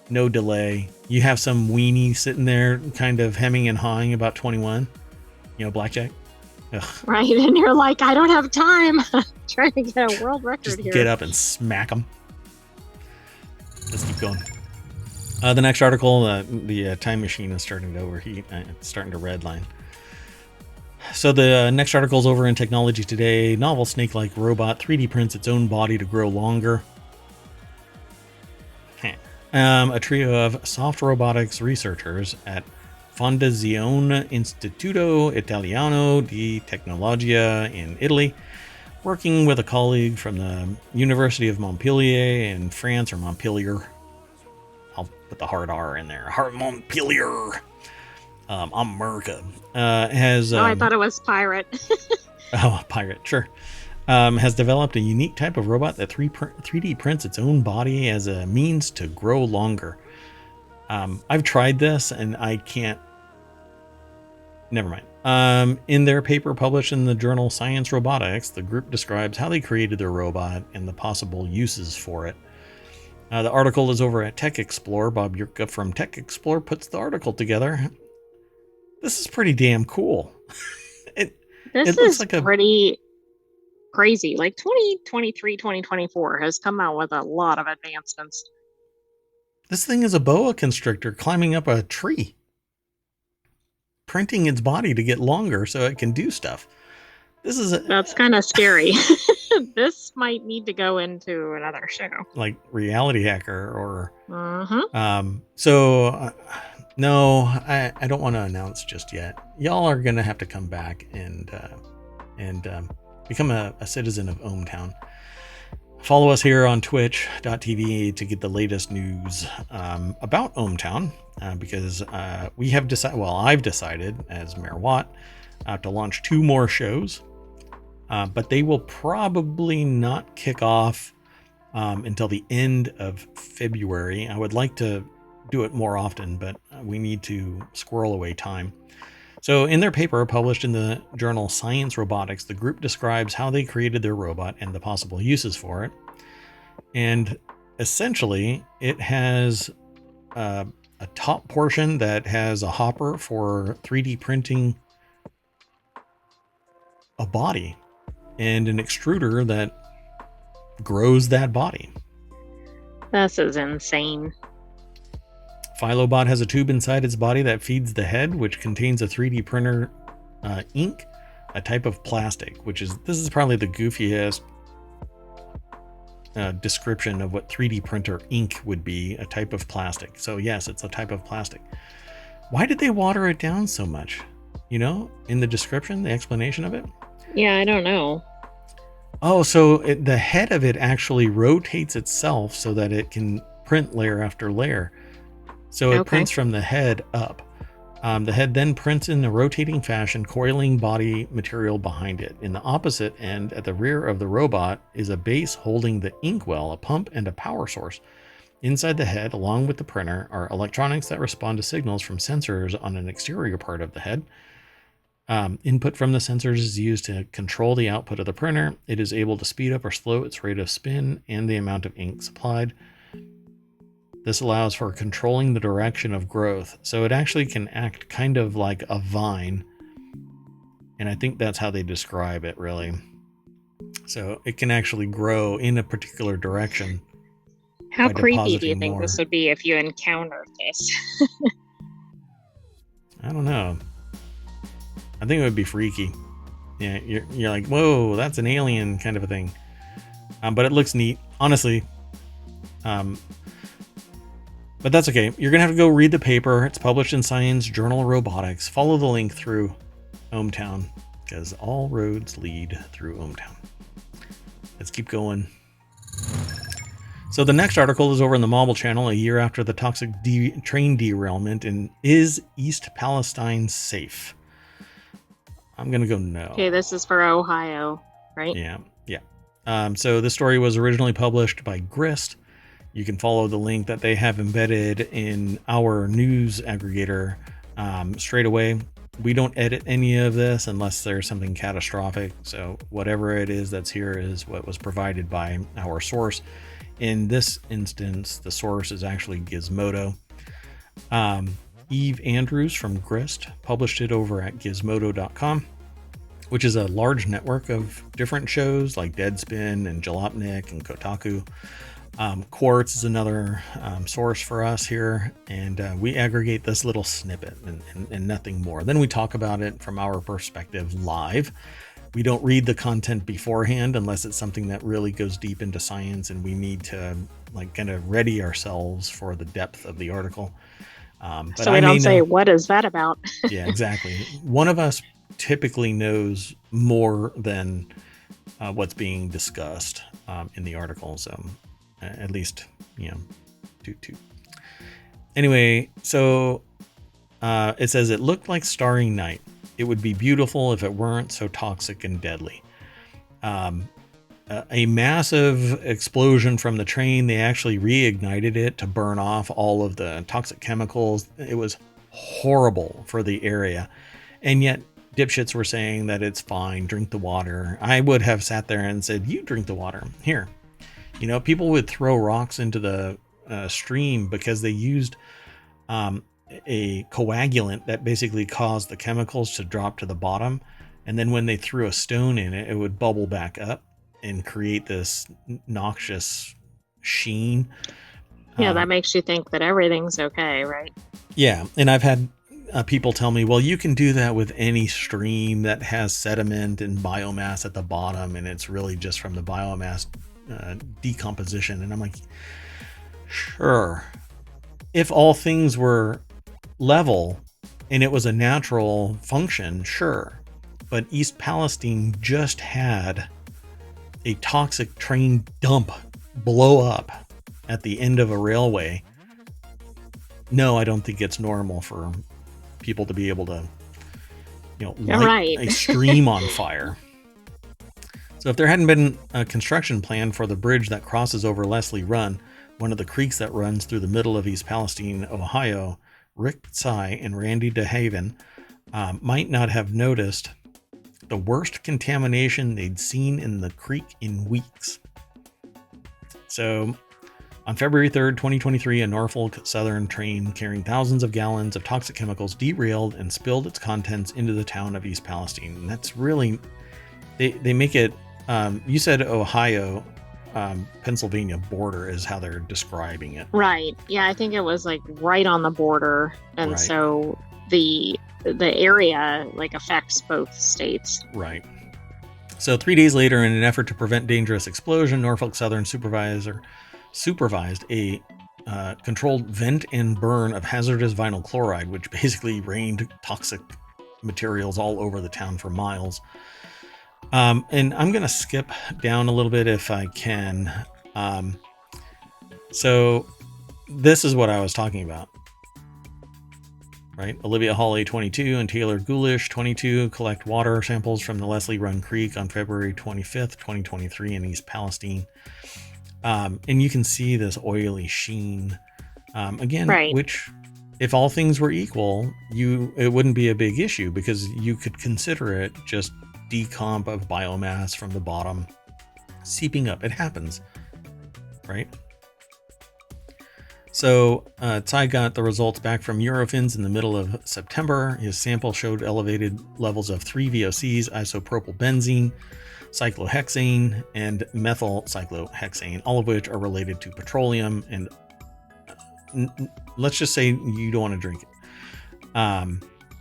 No delay. You have some weenie sitting there kind of hemming and hawing about 21. Blackjack. Ugh. Right, and you're like, I don't have time. I'm trying to get a world record just here. Get up and smack them. Let's keep going. The next article, the time machine is starting to overheat. It's starting to redline. So the next article is over in Technology Today. Novel snake-like robot 3D prints its own body to grow longer. A trio of soft robotics researchers at Fondazione Istituto Italiano di Tecnologia in Italy, working with a colleague from the University of Montpellier in France, or Montpellier. I'll put the hard R in there. Montpellier. America. I thought it was pirate. Pirate, sure. Has developed a unique type of robot that 3D prints its own body as a means to grow longer. I've tried this and I can't. Never mind. In their paper published in the journal Science Robotics, the group describes how they created their robot and the possible uses for it. The article is over at Tech Explore. Bob Yurka from Tech Explore puts the article together. This is pretty damn cool. This looks like pretty crazy. Like 2023, 2024 has come out with a lot of advancements. This thing is a boa constrictor climbing up a tree, printing its body to get longer so it can do stuff. That's kind of scary. This might need to go into another show, like Reality Hacker or. No, I don't want to announce just yet. Y'all are gonna have to come back and become a citizen of ohmTown. Follow us here on twitch.tv to get the latest news about ohmTown, because we have decided, well, I've decided as Mayor Watt to launch 2 more shows, but they will probably not kick off until the end of February. I would like to do it more often, but we need to squirrel away time. So in their paper published in the journal Science Robotics, the group describes how they created their robot and the possible uses for it. And essentially, it has a top portion that has a hopper for 3D printing a body and an extruder that grows that body. This is insane. Philobot has a tube inside its body that feeds the head, which contains a 3D printer ink, a type of plastic, this is probably the goofiest description of what 3D printer ink would be, a type of plastic. So yes, it's a type of plastic. Why did they water it down so much? In the description, the explanation of it? Yeah, I don't know. Oh, so the head of it actually rotates itself so that it can print layer after layer. So it prints from the head up. The head then prints in a rotating fashion, coiling body material behind it. In the opposite end, at the rear of the robot, is a base holding the inkwell, a pump, and a power source. Inside the head, along with the printer, are electronics that respond to signals from sensors on an exterior part of the head. Input from the sensors is used to control the output of the printer. It is able to speed up or slow its rate of spin and the amount of ink supplied. This allows for controlling the direction of growth. So it actually can act kind of like a vine. And I think that's how they describe it, really. So it can actually grow in a particular direction. How creepy do you think this would be if you encountered this? I don't know. I think it would be freaky. Yeah, you're like, whoa, that's an alien kind of a thing. But it looks neat, honestly. But that's okay. You're going to have to go read the paper. It's published in Science Journal Robotics. Follow the link through ohmTown, because all roads lead through ohmTown. Let's keep going. So the next article is over in the Mobile Channel, a year after the toxic train derailment. And is East Palestine safe? I'm going to go no. Okay, this is for Ohio, right? Yeah. So this story was originally published by Grist. You can follow the link that they have embedded in our news aggregator straight away. We don't edit any of this unless there's something catastrophic. So whatever it is that's here is what was provided by our source. In this instance, the source is actually Gizmodo. Eve Andrews from Grist published it over at gizmodo.com, which is a large network of different shows like Deadspin and Jalopnik and Kotaku. Quartz is another source for us here, and we aggregate this little snippet and nothing more. Then we talk about it from our perspective live. We don't read the content beforehand unless it's something that really goes deep into science and we need to like kind of ready ourselves for the depth of the article. But so we don't say, what is that about? Yeah, exactly. One of us typically knows more than what's being discussed in the article. So at least, two. Anyway, so it says it looked like starry night. It would be beautiful if it weren't so toxic and deadly. A massive explosion from the train. They actually reignited it to burn off all of the toxic chemicals. It was horrible for the area. And yet dipshits were saying that it's fine. Drink the water. I would have sat there and said, you drink the water here. People would throw rocks into the stream because they used a coagulant that basically caused the chemicals to drop to the bottom. And then when they threw a stone in it, it would bubble back up and create this noxious sheen. Yeah, that makes you think that everything's okay, right? Yeah, and I've had people tell me, well, you can do that with any stream that has sediment and biomass at the bottom, and it's really just from the biomass decomposition. And I'm like, sure. If all things were level and it was a natural function, sure. But East Palestine just had a toxic train dump blow up at the end of a railway. No, I don't think it's normal for people to be able to, light a stream on fire. So if there hadn't been a construction plan for the bridge that crosses over Leslie Run, one of the creeks that runs through the middle of East Palestine, Ohio, Rick Tsai and Randy DeHaven might not have noticed the worst contamination they'd seen in the creek in weeks. So on February 3rd, 2023, a Norfolk Southern train carrying thousands of gallons of toxic chemicals derailed and spilled its contents into the town of East Palestine. And that's really, they make it, you said Ohio, Pennsylvania border is how they're describing it. Right. Yeah, I think it was like right on the border. And so the area like affects both states. Right. So 3 days later, in an effort to prevent dangerous explosion, Norfolk Southern supervised a controlled vent and burn of hazardous vinyl chloride, which basically rained toxic materials all over the town for miles. And I'm going to skip down a little bit if I can. So this is what I was talking about, right? Olivia Hawley, 22, and Taylor Goolish, 22, collect water samples from the Leslie Run Creek on February 25th, 2023 in East Palestine. And you can see this oily sheen, again, which if all things were equal, it wouldn't be a big issue because you could consider it just decomp of biomass from the bottom seeping up. It happens, right? So Tsai got the results back from Eurofins in the middle of September. His sample showed elevated levels of 3 VOCs, isopropylbenzene, cyclohexane, and methyl cyclohexane, all of which are related to petroleum. And let's just say you don't want to drink it.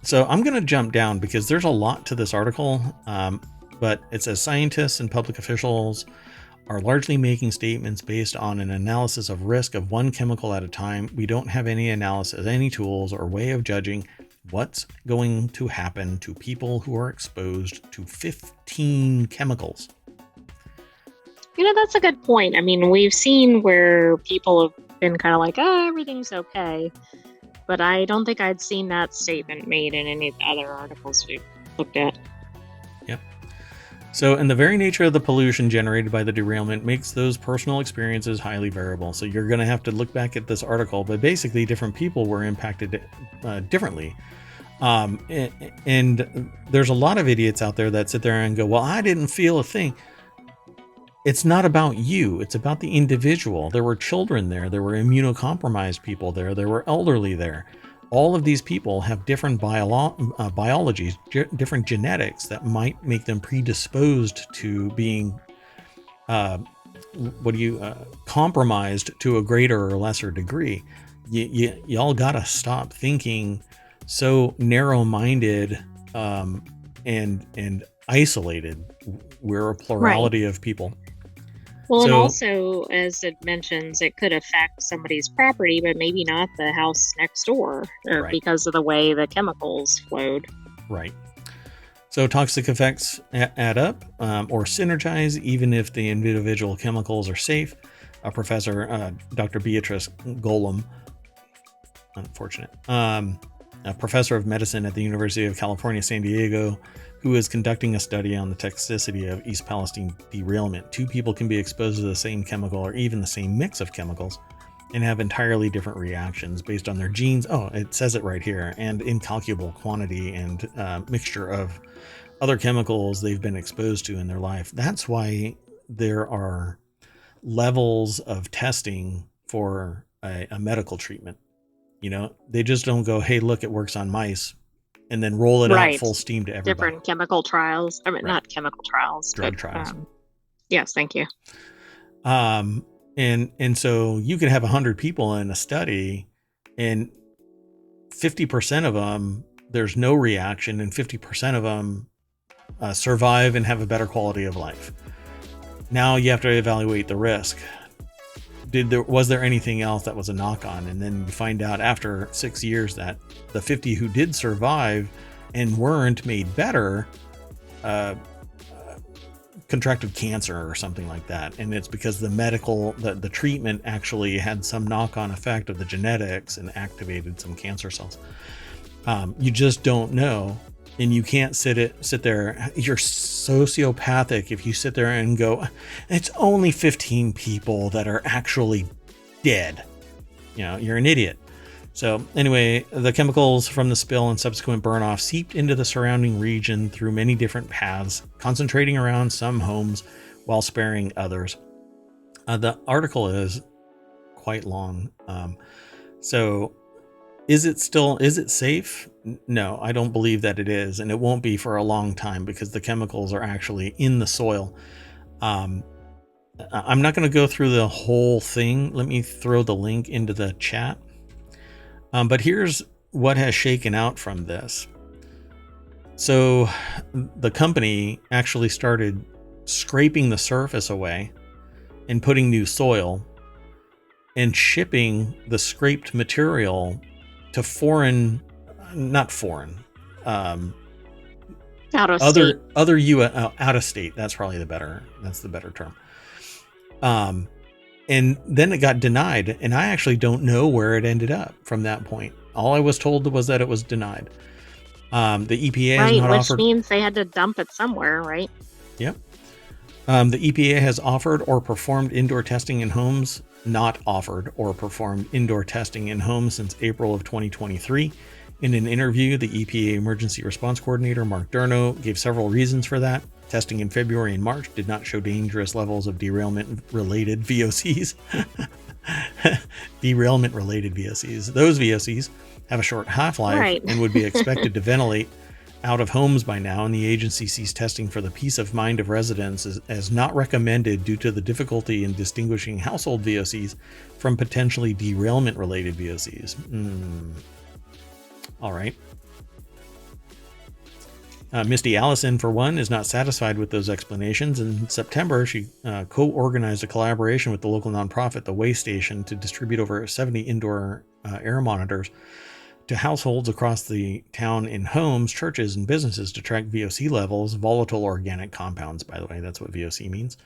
So I'm going to jump down because there's a lot to this article, but it says scientists and public officials are largely making statements based on an analysis of risk of one chemical at a time. We don't have any analysis, any tools, or way of judging what's going to happen to people who are exposed to 15 chemicals. That's a good point. I mean, we've seen where people have been kind of like, oh, everything's okay. But I don't think I'd seen that statement made in any of the other articles we've looked at. Yep. So, and the very nature of the pollution generated by the derailment makes those personal experiences highly variable. So you're going to have to look back at this article, but basically different people were impacted differently. And there's a lot of idiots out there that sit there and go, well, I didn't feel a thing. It's not about you. It's about the individual. There were children there. There were immunocompromised people there. There were elderly there. All of these people have different biologies, different genetics that might make them predisposed to being compromised to a greater or lesser degree. Y'all gotta stop thinking so narrow-minded and isolated. We're a plurality of people. Well, and also, as it mentions, it could affect somebody's property, but maybe not the house next door, because of the way the chemicals flowed. Right. So toxic effects add up or synergize, even if the individual chemicals are safe. Professor Dr. Beatrice Golem, unfortunate, a professor of medicine at the University of California, San Diego, who is conducting a study on the toxicity of East Palestine derailment. 2 people can be exposed to the same chemical or even the same mix of chemicals and have entirely different reactions based on their genes. Oh, it says it right here. And incalculable quantity and mixture of other chemicals they've been exposed to in their life. That's why there are levels of testing for a medical treatment. They just don't go, hey, look, it works on mice, and then roll it out full steam to everybody. Different chemical trials. I mean, not chemical trials. Drug trials. Yes, thank you. And so you could have 100 people in a study, and 50% of them, there's no reaction, and 50% of them survive and have a better quality of life. Now you have to evaluate the risk. Was there anything else that was a knock-on? And then you find out after 6 years that the 50 who did survive and weren't made better contracted cancer or something like that. And it's because the treatment actually had some knock-on effect of the genetics and activated some cancer cells. You just don't know. And you can't sit there. You're sociopathic if you sit there and go, it's only 15 people that are actually dead. You're an idiot. So anyway, the chemicals from the spill and subsequent burn off seeped into the surrounding region through many different paths, concentrating around some homes while sparing others. The article is quite long. So is it safe? No, I don't believe that it is, and it won't be for a long time because the chemicals are actually in the soil. I'm not going to go through the whole thing. Let me throw the link into the chat. But here's what has shaken out from this. So the company actually started scraping the surface away and putting new soil and shipping the scraped material to out of state. That's the better term. And then it got denied, and I actually don't know where it ended up from that point. All I was told was that it was denied. The EPA has not offered, which means they had to dump it somewhere, right? Yep. The EPA has offered or performed indoor testing in homes. Not offered or performed indoor testing in homes since April of 2023. In an interview, the EPA Emergency Response Coordinator, Mark Durno, gave several reasons for that. Testing in February and March did not show dangerous levels of derailment-related VOCs. Derailment-related VOCs. Those VOCs have a short half-life and would be expected to ventilate out of homes by now, and the agency sees testing for the peace of mind of residents as not recommended due to the difficulty in distinguishing household VOCs from potentially derailment-related VOCs. All right. Misty Allison, for one, is not satisfied with those explanations. In September, she co-organized a collaboration with the local nonprofit, the Way Station, to distribute over 70 indoor air monitors to households across the town in homes, churches, and businesses to track VOC levels, volatile organic compounds, by the way. That's what VOC means.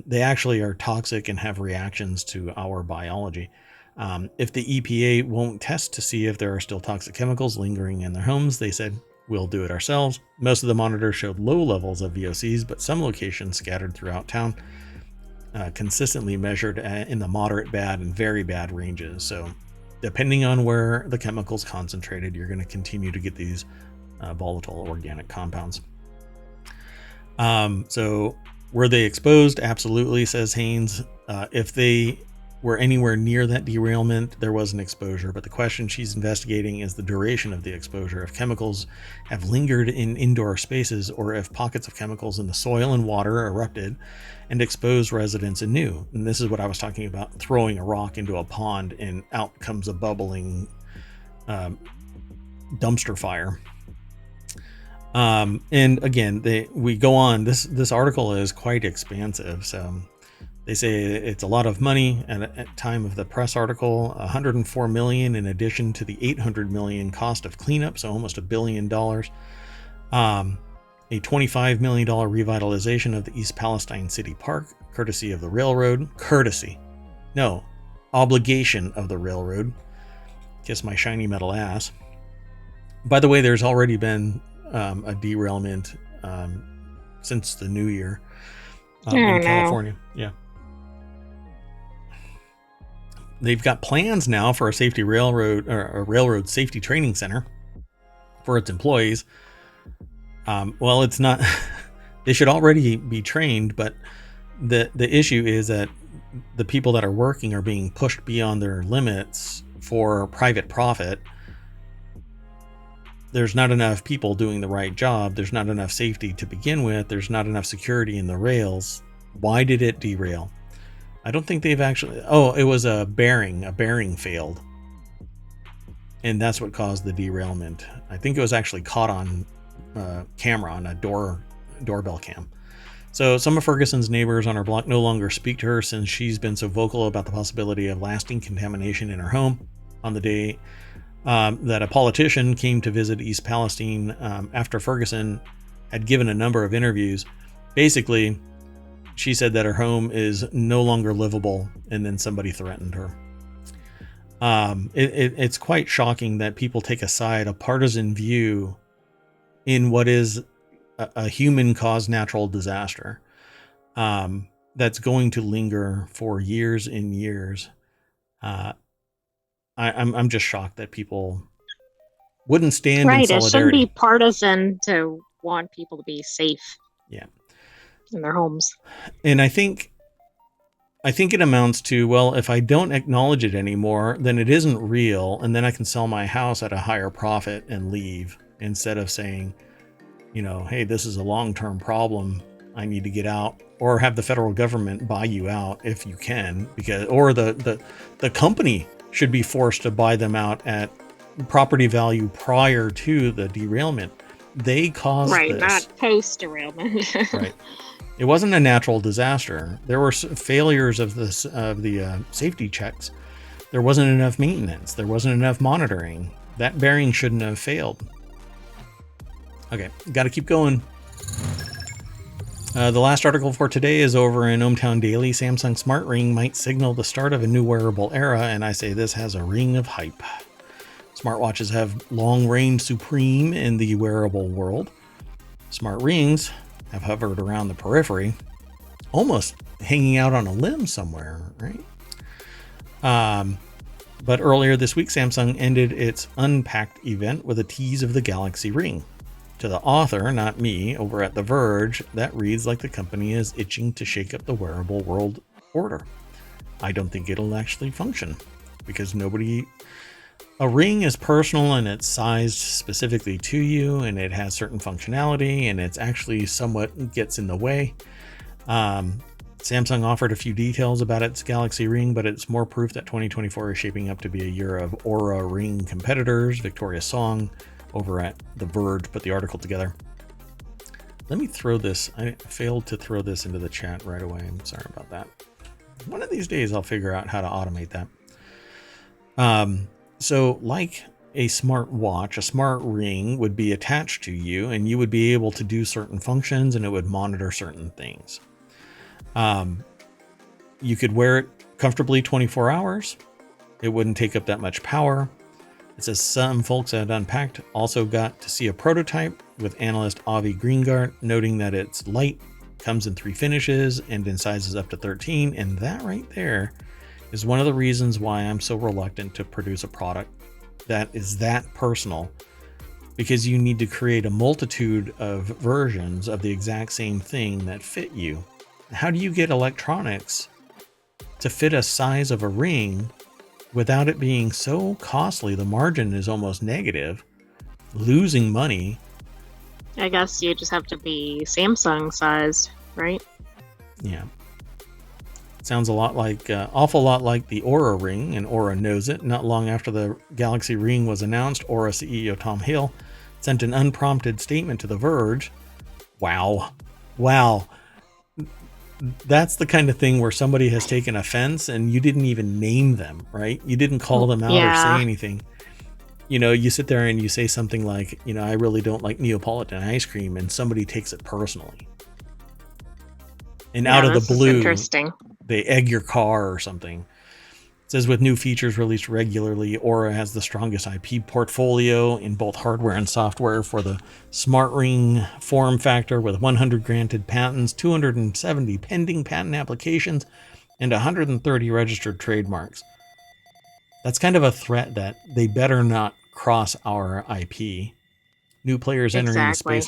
They actually are toxic and have reactions to our biology. If the EPA won't test to see if there are still toxic chemicals lingering in their homes, they said, we'll do it ourselves. Most of the monitors showed low levels of VOCs, but some locations scattered throughout town consistently measured in the moderate bad and very bad ranges. So depending on where the chemical's concentrated, you're going to continue to get these volatile organic compounds. So were they exposed? Absolutely, says Haynes. If they were anywhere near that derailment, there was an exposure. But the question she's investigating is the duration of the exposure, if chemicals have lingered in indoor spaces, or if pockets of chemicals in the soil and water erupted and exposed residents anew. And this is what I was talking about, throwing a rock into a pond and out comes a bubbling dumpster fire. And again, we go on. This article is quite expansive. So they say it's a lot of money at time of the press article, $104 million in addition to the $800 million cost of cleanup, so almost $1 billion. A $25 million revitalization of the East Palestine City Park, courtesy of the railroad. Obligation of the railroad. Kiss my shiny metal ass. By the way, there's already been a derailment since the new year in California. Yeah. They've got plans now for a railroad safety training center for its employees. Well, it's not, they should already be trained, but the issue is that the people that are working are being pushed beyond their limits for private profit. There's not enough people doing the right job. There's not enough safety to begin with. There's not enough security in the rails. Why did it derail? I don't think they've actually... Oh, it was a bearing. A bearing failed. And that's what caused the derailment. I think it was actually caught on camera, on a doorbell cam. So some of Ferguson's neighbors on her block no longer speak to her since she's been so vocal about the possibility of lasting contamination in her home. On the day that a politician came to visit East Palestine after Ferguson had given a number of interviews, basically she said that her home is no longer livable, and then somebody threatened her. It's quite shocking that people take a partisan view in what is a human-caused natural disaster that's going to linger for years and years. I'm just shocked that people wouldn't stand in solidarity. Right, it shouldn't be partisan to want people to be safe. Yeah. In their homes. And I think it amounts to, well, if I don't acknowledge it anymore, then it isn't real, and then I can sell my house at a higher profit and leave, instead of saying, hey, this is a long-term problem, I need to get out, or have the federal government buy you out if you can, or the company should be forced to buy them out at property value prior to the derailment. They caused this. Right, not post-derailment. Right. It wasn't a natural disaster. There were failures of the safety checks. There wasn't enough maintenance. There wasn't enough monitoring. That bearing shouldn't have failed. Okay, got to keep going. The last article for today is over in ohmTown Daily. Samsung Smart Ring might signal the start of a new wearable era, and I say this has a ring of hype. Smartwatches have long reigned supreme in the wearable world. Smart rings have hovered around the periphery, almost hanging out on a limb somewhere, right? But earlier this week, Samsung ended its Unpacked event with a tease of the Galaxy Ring. To the author, not me, over at The Verge, that reads like the company is itching to shake up the wearable world order. I don't think it'll actually function, because a ring is personal and it's sized specifically to you, and it has certain functionality, and it's actually somewhat gets in the way. Samsung offered a few details about its Galaxy Ring, but it's more proof that 2024 is shaping up to be a year of Aura Ring competitors. Victoria Song over at The Verge put the article together. Let me throw this. I failed to throw this into the chat right away. I'm sorry about that. One of these days I'll figure out how to automate that. So like a smart watch, a smart ring would be attached to you, and you would be able to do certain functions, and it would monitor certain things. You could wear it comfortably 24 hours. It wouldn't take up that much power. It says some folks at Unpacked also got to see a prototype, with analyst Avi Greengart noting that it's light, comes in 3 finishes, and in sizes up to 13. And that right there is one of the reasons why I'm so reluctant to produce a product that is that personal, because you need to create a multitude of versions of the exact same thing that fit you. How do you get electronics to fit a size of a ring without it being so costly. The margin is almost negative, losing money. I guess you just have to be Samsung sized, right? Yeah. Sounds a lot like, awful lot like the Aura ring, and Aura knows it. Not long after the Galaxy ring was announced, Aura CEO Tom Hill sent an unprompted statement to The Verge. Wow. That's the kind of thing where somebody has taken offense and you didn't even name them, right? You didn't call them out or say anything. You know, you sit there and you say something like, you know, I really don't like Neapolitan ice cream, and somebody takes it personally. And out of the blue, they egg your car or something. It says, with new features released regularly, Aura has the strongest IP portfolio in both hardware and software for the Smart Ring form factor, with 100 granted patents, 270 pending patent applications, and 130 registered trademarks. That's kind of a threat that they better not cross our IP. New players entering the space.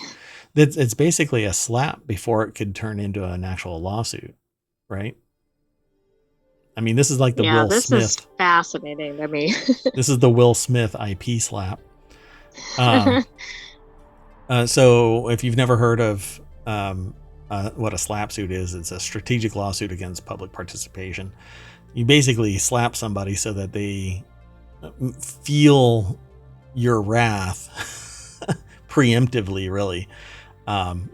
It's basically a slap before it could turn into an actual lawsuit, right? I mean, this is like the Will Smith. This is fascinating to me. This is the Will Smith IP slap. So if you've never heard of what a slap suit is, it's a strategic lawsuit against public participation. You basically slap somebody so that they feel your wrath preemptively, really.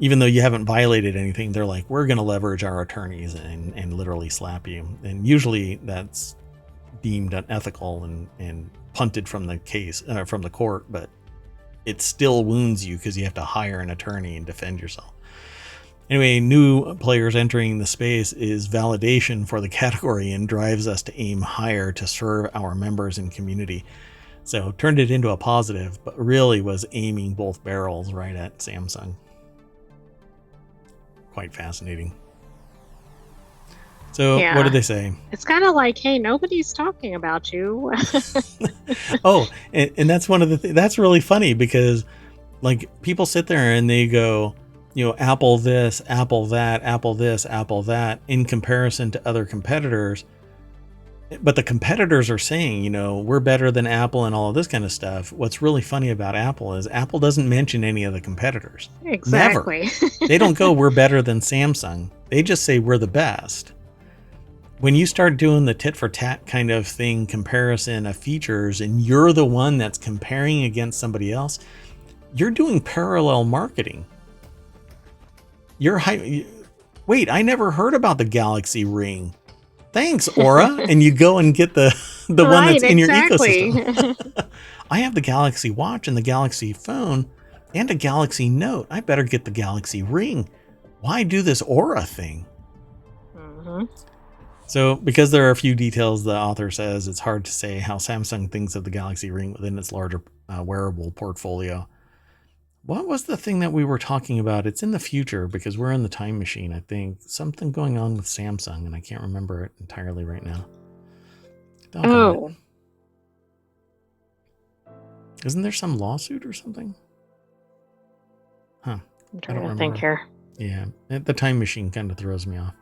Even though you haven't violated anything, they're like, we're going to leverage our attorneys and literally slap you. And usually that's deemed unethical and punted from the case, from the court, but it still wounds you because you have to hire an attorney and defend yourself. Anyway, new players entering the space is validation for the category and drives us to aim higher to serve our members and community. So turned it into a positive, but really was aiming both barrels right at Samsung. Quite fascinating. So what did they say? It's kind of like, hey, nobody's talking about you. Oh, and that's one of the that's really funny, because like people sit there and they go, you know, Apple this, Apple that, Apple this, Apple that, in comparison to other competitors. But the competitors are saying, you know, we're better than Apple and all of this kind of stuff. What's really funny about Apple is Apple doesn't mention any of the competitors. Exactly. Never. They don't go, we're better than Samsung. They just say we're the best. When you start doing the tit for tat kind of thing, comparison of features, and you're the one that's comparing against somebody else, you're doing parallel marketing. Wait, I never heard about the Galaxy Ring. Thanks, Aura. And you go and get the one that's in your ecosystem. I have the Galaxy Watch and the Galaxy Phone and a Galaxy Note. I better get the Galaxy Ring. Why do this Aura thing? Mm-hmm. So, because there are a few details, the author says it's hard to say how Samsung thinks of the Galaxy Ring within its larger wearable portfolio. What was the thing that we were talking about? It's in the future because we're in the time machine, I think. Something going on with Samsung, and I can't remember it entirely right now. Isn't there some lawsuit or something? Huh. I'm trying to think here. Yeah, the time machine kind of throws me off.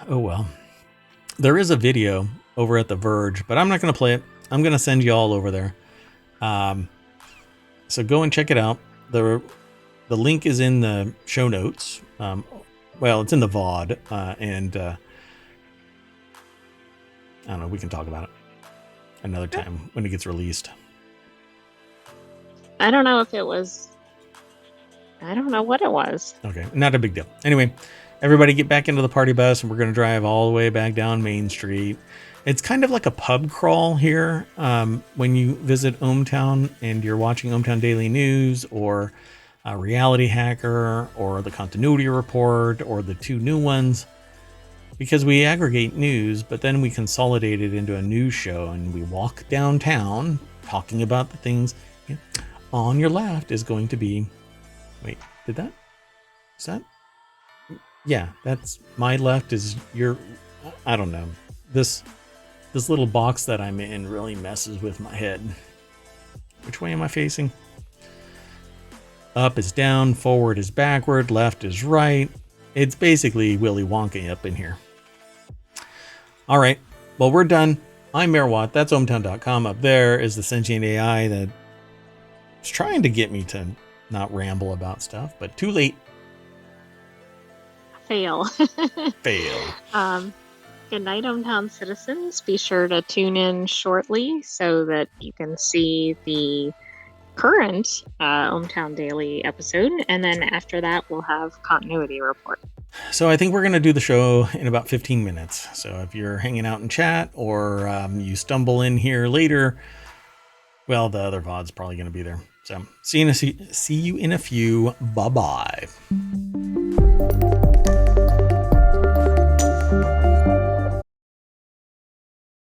Oh well. There is a video over at The Verge, but I'm not going to play it. I'm going to send you all over there. So go and check it out. The link is in the show notes. Well, it's in the VOD, and I don't know. We can talk about it another time when it gets released. I don't know if it was. I don't know what it was. Okay, not a big deal. Anyway, everybody get back into the party bus, and we're going to drive all the way back down Main Street. It's kind of like a pub crawl here when you visit ohmTown and you're watching ohmTown Daily News or Reality Hacker or the Continuity Report or the two new ones, because we aggregate news, but then we consolidate it into a news show and we walk downtown talking about the things. Yeah. On your left is going to be... Wait, is that? Yeah, that's my left is your... I don't know. This little box that I'm in really messes with my head. Which way am I facing? Up is down, forward is backward, left is right. It's basically Willy Wonka up in here. All right. Well, we're done. I'm Mayor Watt. That's ohmTown.com. Up there is the sentient AI that is trying to get me to not ramble about stuff, but too late. Fail. Fail. Good night, ohmTown citizens. Be sure to tune in shortly so that you can see the current ohmTown Daily episode, and then after that we'll have continuity report. So I think we're going to do the show in about 15 minutes. So if you're hanging out in chat or you stumble in here later, well, the other VOD's probably going to be there. So see you in a few. Bye-bye.